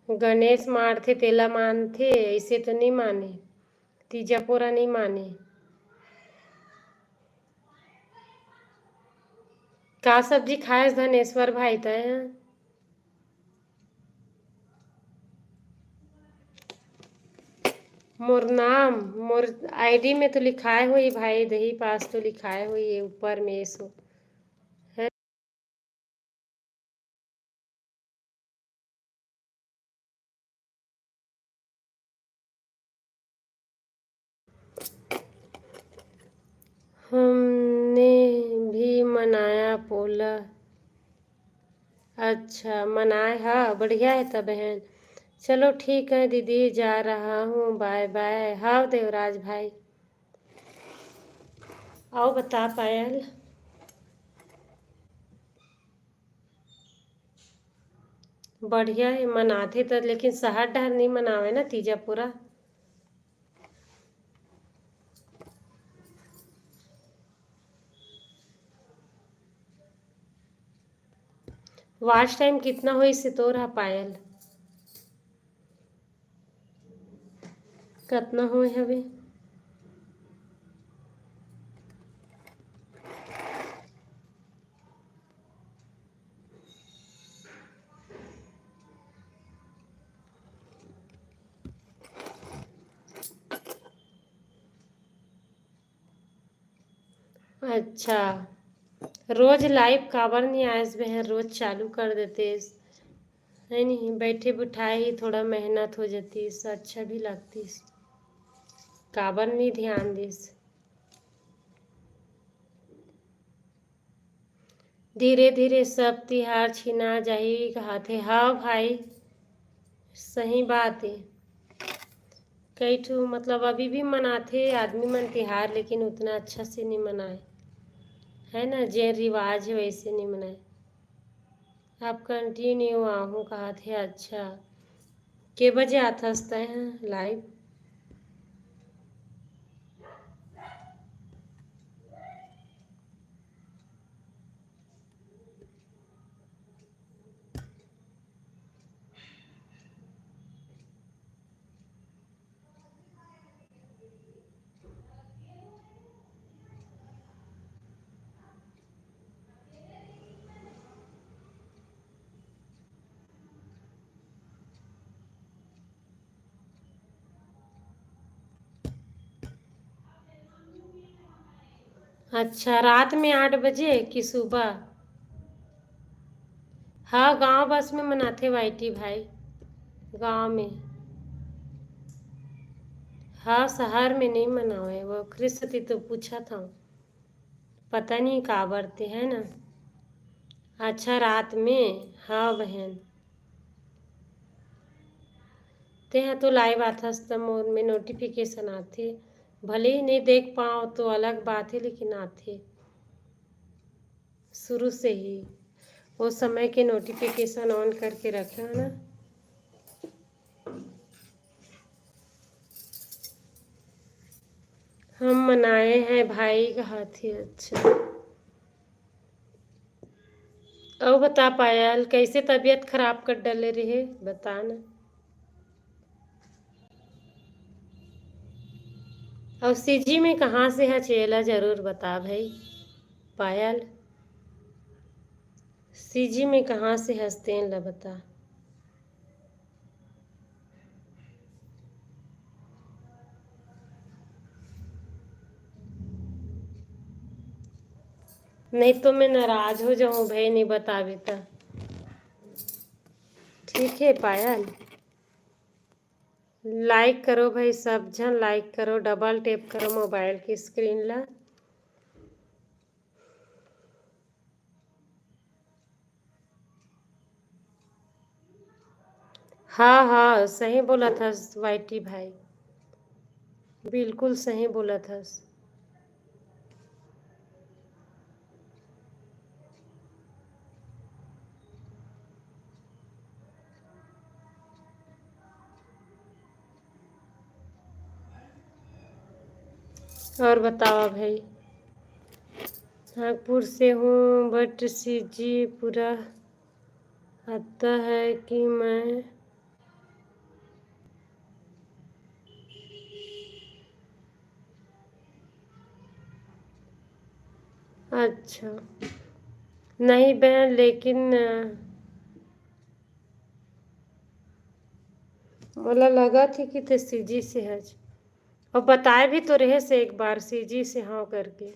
गणेश मारथे तेला मानथे, ऐसे तो नहीं माने, तीजा पोरा नहीं माने। का सब्जी खाए धनेश्वर भाई तय। मोर नाम, मोर आईडी में तो लिखाए हुई भाई, दही पास तो लिखाए हुई है ऊपर में सो है। हमने भी मनाया पोला। अच्छा मनाए, हाँ बढ़िया है तब बहन। चलो ठीक है दीदी, जा रहा हूँ, बाय बाय। हाँ देवराज भाई, आओ बता पायल। बढ़िया है मनाते तो, लेकिन शहर डहर नहीं मनावे ना तीजा पूरा। वॉच टाइम कितना हुई से तो रहा पायल, कितना हुए हवे। अच्छा, रोज लाइव काबर नहीं आयस बहन, रोज चालू कर देते है नहीं, बैठे बिठाए ही थोड़ा मेहनत हो जाती, इससे अच्छा भी लगती। काबर नहीं ध्यान दिस। धीरे धीरे सब तिहार छिना जाही कहा थे। हाँ भाई सही बात है। कई ठो मतलब अभी भी मनाते आदमी मन तिहार, लेकिन उतना अच्छा से नहीं मनाए है ना, जे रिवाज है वैसे नहीं मनाए। आप कंटिन्यू आहूँ कहा थे। अच्छा के बजे आता हैं लाइव। अच्छा, रात में 8 बजे कि सुबह? हाँ, गांव बस में मनाते वाइटी भाई, गांव में। हाँ, शहर में नहीं मनावे, वो ख्रिस्ती तो पूछा था। पता नहीं का बरते है ना। अच्छा, रात में। हाँ बहन। ते हैं तो लाइव आता तो मोड में नोटिफिकेशन आते। भले ही नहीं देख पाओ तो अलग बात है, लेकिन आते शुरू से ही। वो समय के नोटिफिकेशन ऑन करके रखे हो ना। हम मनाए हैं भाई का हाथी। अच्छा, और बता पायल, कैसे तबीयत खराब कर डले रहे, बता ना। और सीजी में कहाँ से है चेला, जरूर बता भाई पायल। सीजी में कहाँ से हंसते हैं, ला बता। नहीं तो मैं नाराज हो जाऊं भाई, नहीं बतावे तो। ठीक है पायल। लाइक करो भाई, सब जन लाइक करो, डबल टैप करो मोबाइल की स्क्रीन ला। हाँ हाँ, सही बोला था वाइटी भाई, बिल्कुल सही बोला था। और बताओ भाई। नागपुर से हूँ, बट सीजी पूरा आता है कि मैं। अच्छा, नहीं बहन, लेकिन बोला लगा थी कि ते सीजी से है। और बताए भी तो रहे से एक बार सीजी से हाँ करके।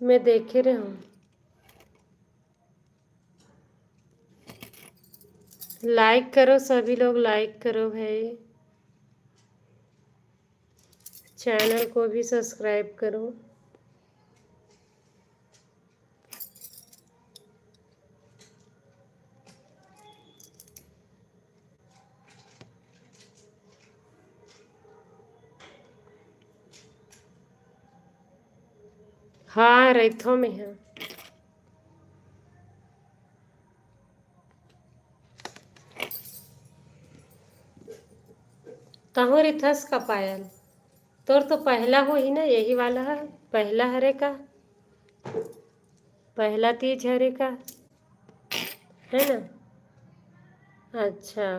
मैं देखे रहे हूँ। लाइक करो सभी लोग, लाइक करो भाई, चैनल को भी सब्सक्राइब करो। हाँ, रैथों में है। कहाँ रिथस का पायल? तोर तो पहला हो ही ना, यही वाला है। पहला हरे का, पहला तीज हरे का, है ना। अच्छा,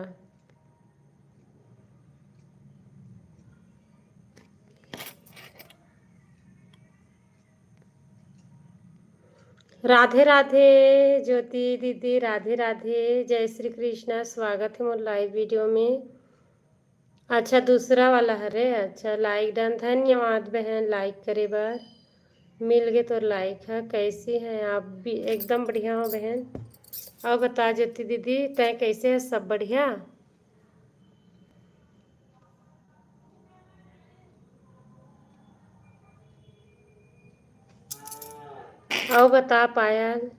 राधे राधे ज्योति दीदी, राधे राधे, जय श्री कृष्णा, स्वागत है मोर लाइव वीडियो में। अच्छा, दूसरा वाला हरे। अच्छा, लाइक डन, धन्यवाद बहन लाइक करे बार। मिल गए तो लाइक है। कैसी हैं आप भी? एकदम बढ़िया हो बहन। और बता ज्योति दीदी, तय कैसे है? सब बढ़िया। और बता पायल।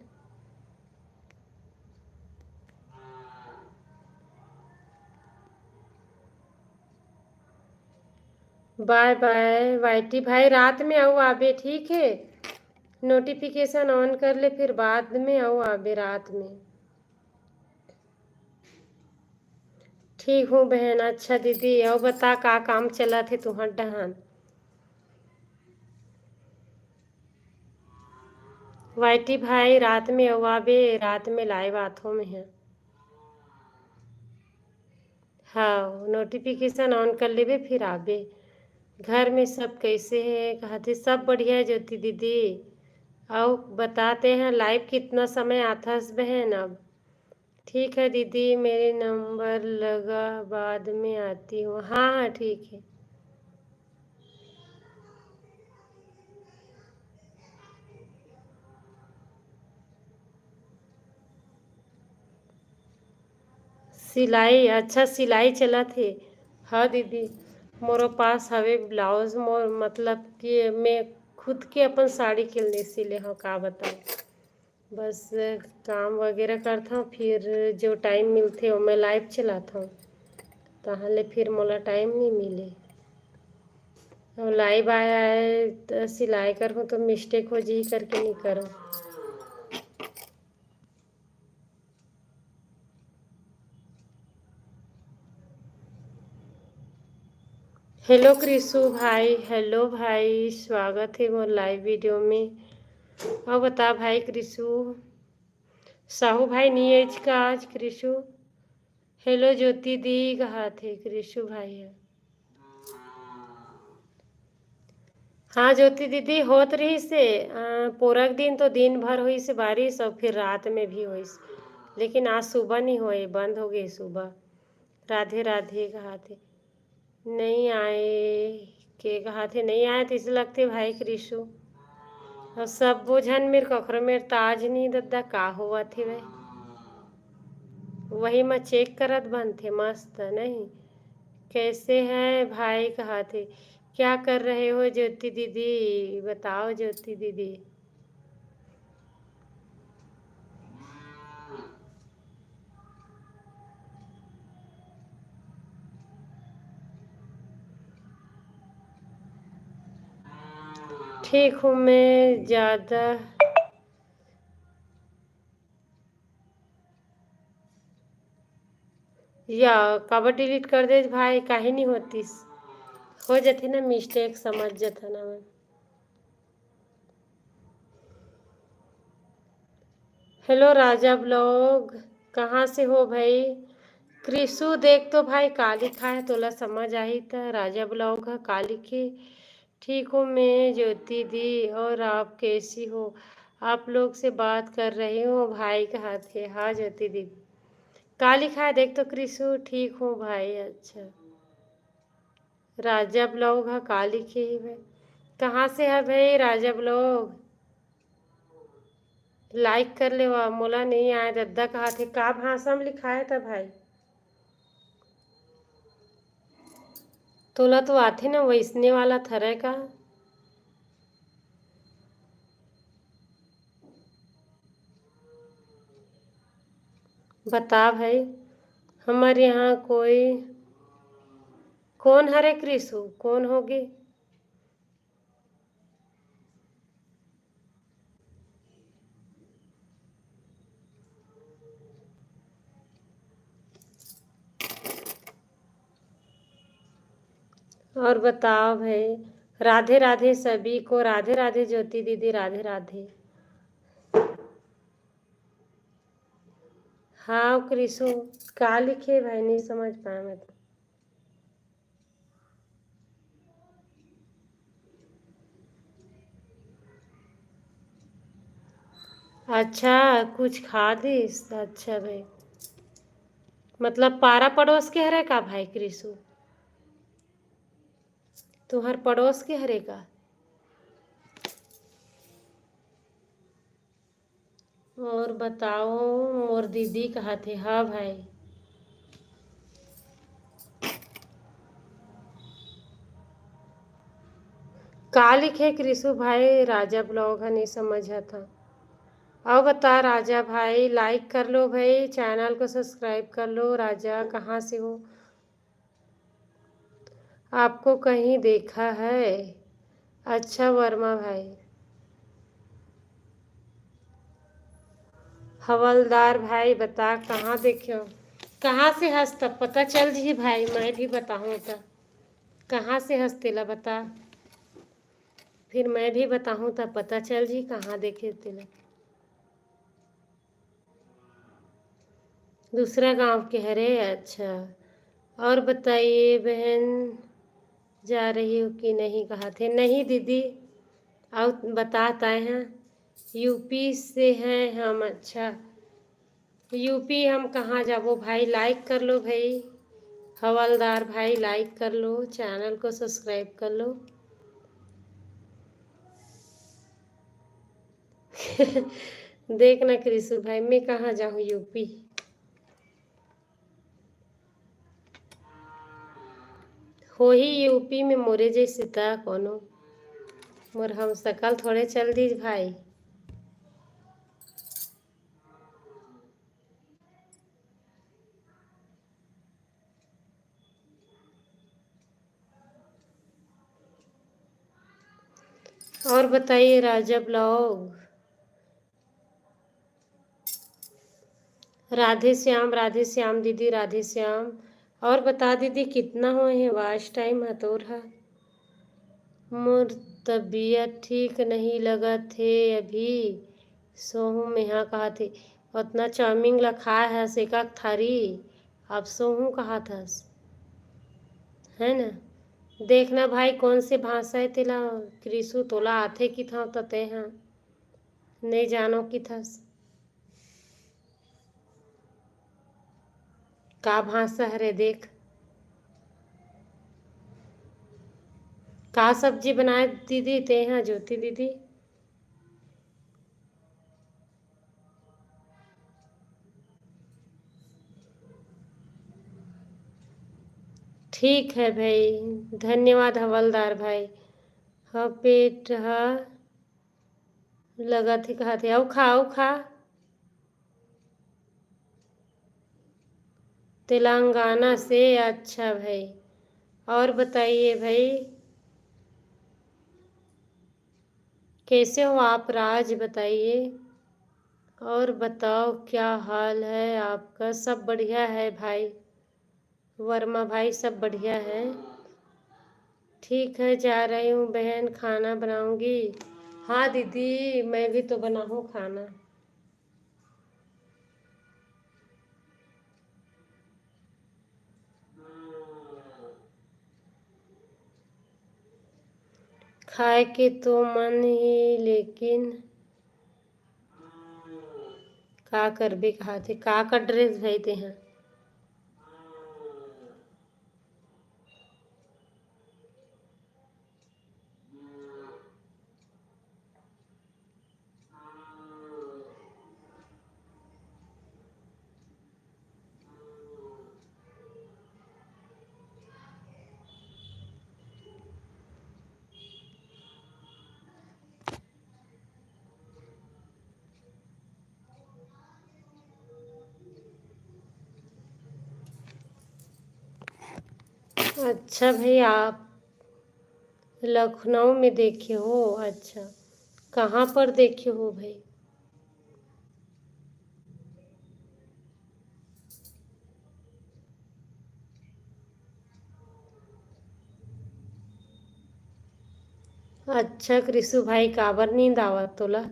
बाय बाय वाइटी भाई, रात में आओ आबे, ठीक है। नोटिफिकेशन ऑन कर ले, फिर बाद में आओ आबे रात में। ठीक हूँ बहन। अच्छा दीदी, और बता का काम चला थे तुहर डहान? वाइटी भाई, रात में आओ आबे, रात में लाइव आथों में है। हाँ, नोटिफिकेशन ऑन कर लेबे फिर आबे। घर में सब कैसे हैं? कहते सब बढ़िया है ज्योति दीदी। और बताते हैं लाइव कितना समय आता है बहन अब? ठीक है दीदी, मेरे नंबर लगा बाद में आती हूँ। हाँ हाँ, ठीक है। सिलाई अच्छा सिलाई चला थे। हाँ दीदी, मोरो पास हवे ब्लाउज मोर मतलब कि मैं खुद के अपन साड़ी के लिए सिले हूँ का बताऊँ। बस काम वगैरह करता हूँ, फिर जो टाइम मिलते हो मैं लाइव चलाता हूँ, ताहले फिर मोला टाइम नहीं मिले। और लाइव आया है तो सिलाई करूँ तो मिस्टेक हो जी करके नहीं करूँ। हेलो क्रिशु भाई, हेलो भाई, स्वागत है मोर लाइव वीडियो में। और बता भाई क्रिशु, साहू भाई नहीं है का आज क्रिशु। हेलो ज्योति दी कहा थे क्रिशु भाई है। हाँ ज्योति दीदी होत रही से पूरा दिन तो दिन भर हुई से बारिश और फिर रात में भी हुई से, लेकिन आज सुबह नहीं हुई, बंद हो गई सुबह। राधे राधे कहा थे नहीं आए, के कहा थे नहीं आए तो इसे लगते भाई क्रिशु। और सब बुझन मेरे कखरो मेरे ताज नहीं दद्दा का हुआ थे भाई, वही मैं चेक करत बन थे मस्त नहीं। कैसे हैं भाई कहा थे, क्या कर रहे हो ज्योति दीदी, बताओ ज्योति दीदी। ठीक हूँ मैं ज़्यादा। या कबर डिलीट कर दे भाई, काहे नहीं होतीस, हो जाती ना मिस्टेक, समझ जाता ना मैं। हेलो राजा ब्लॉग, कहाँ से हो भाई क्रिशु। देख तो भाई का लिखा है तोला समझ आई था, राजा ब्लॉग है का लिखे। ठीक हूँ मैं ज्योति दी, और आप कैसी हो। आप लोग से बात कर रही हूँ भाई कहा थे। हाँ ज्योति दी का लिखा है देख तो क्रिशु। ठीक हूँ भाई, अच्छा राजा ब्लॉग है का लिखे ही भाई। कहाँ से है भाई राजा ब्लॉग, लाइक कर ले वाह, मोला नहीं आया दद्दा कहा थे का भाषा में लिखाया था भाई। तोला तो आथे ना वैसने वाला थरे का। बता भाई, हमारे यहाँ कोई कौन हरे क्रिशु, कौन होगी। और बताओ भाई, राधे राधे सभी को, राधे राधे ज्योति दीदी, राधे राधे। हाँ क्रिशु का लिखे भाई, नहीं समझ पाया मैं तो। अच्छा कुछ खा दिस, अच्छा भाई, मतलब पारा पड़ोस के हरे का भाई क्रिशु, तुम्हार पड़ोस के हरे का। और बताओ मोर दीदी कहा थे। हाँ भाई, का लिखे क्रिशु भाई, राजा ब्लॉग है नहीं समझा था। और बता राजा भाई, लाइक कर लो भाई, चैनल को सब्सक्राइब कर लो। राजा कहाँ से हो, आपको कहीं देखा है। अच्छा वर्मा भाई, हवलदार भाई बता कहाँ देखे हो, कहाँ से हंस तब पता चल जी भाई, मैं भी बताऊँ तो कहाँ से हंस तेला बता, फिर मैं भी बताऊँ तब पता चल जी कहाँ देखे तेला। दूसरा गांव के हरे, अच्छा। और बताइए बहन, जा रही हो कि नहीं कहा थे। नहीं दीदी, और बताते हैं यूपी से हैं हम। अच्छा यूपी हम कहाँ जाबो भाई, लाइक कर लो भाई, हवलदार भाई लाइक कर लो, चैनल को सब्सक्राइब कर लो। देखना कृषु भाई, मैं कहाँ जाऊँ यूपी। होही यूपी में मोरे जैसे ता कोनो, मोर हम सकल थोड़े चल दी भाई। और बताइए राजा ब्लॉग। राधे श्याम दीदी, राधे श्याम। और बता दीदी कितना हुए हैं वाच टाइम हतोरा। मोर तबीयत ठीक नहीं लगा थे अभी, सोहू में यहाँ कहा थे उतना चाउमीन ला खाया है सेका थारी, अब सोहू कहा था है ना। देखना भाई कौन से भाषा है तेला क्रिसु तोला आथे की था तते हैं नहीं जानो की थस का भाषा है रे। देख का सब्जी बनाए दीदी ते हैं ज्योति दीदी। ठीक है भाई, धन्यवाद हवलदार भाई। हाँ पेट हाँ लगा थे कहा थे आओ खा तेलंगाना से। अच्छा भाई, और बताइए भाई कैसे हो आप राज, बताइए। और बताओ क्या हाल है आपका। सब बढ़िया है भाई वर्मा भाई, सब बढ़िया है। ठीक है जा रही हूँ बहन, खाना बनाऊंगी। हाँ दीदी मैं भी तो बनाऊँ खाना। खाए के तो मन ही, लेकिन का करबे खाते का ड्रेस भैते हैं। अच्छा भाई आप लखनऊ में देखे हो। अच्छा कहाँ पर देखे हो भाई। अच्छा कृषु भाई काबर नींद आवत तोला।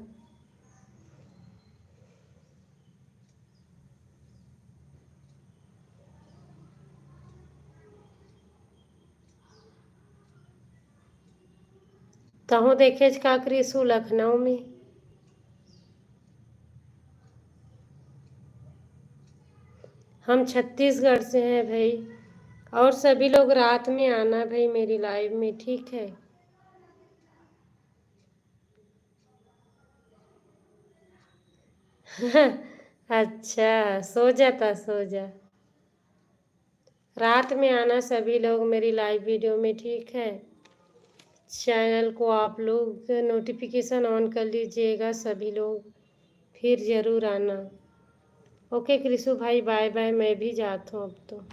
तहु देखे का कृषु लखनऊ में। हम छत्तीसगढ़ से हैं भाई। और सभी लोग रात में आना भाई मेरी लाइव में, ठीक है। अच्छा सो जा रात में आना सभी लोग मेरी लाइव वीडियो में, ठीक है। चैनल को आप लोग नोटिफिकेशन ऑन कर लीजिएगा सभी लोग, फिर ज़रूर आना। ओके कृषु भाई बाय बाय, मैं भी जाता हूँ अब तो।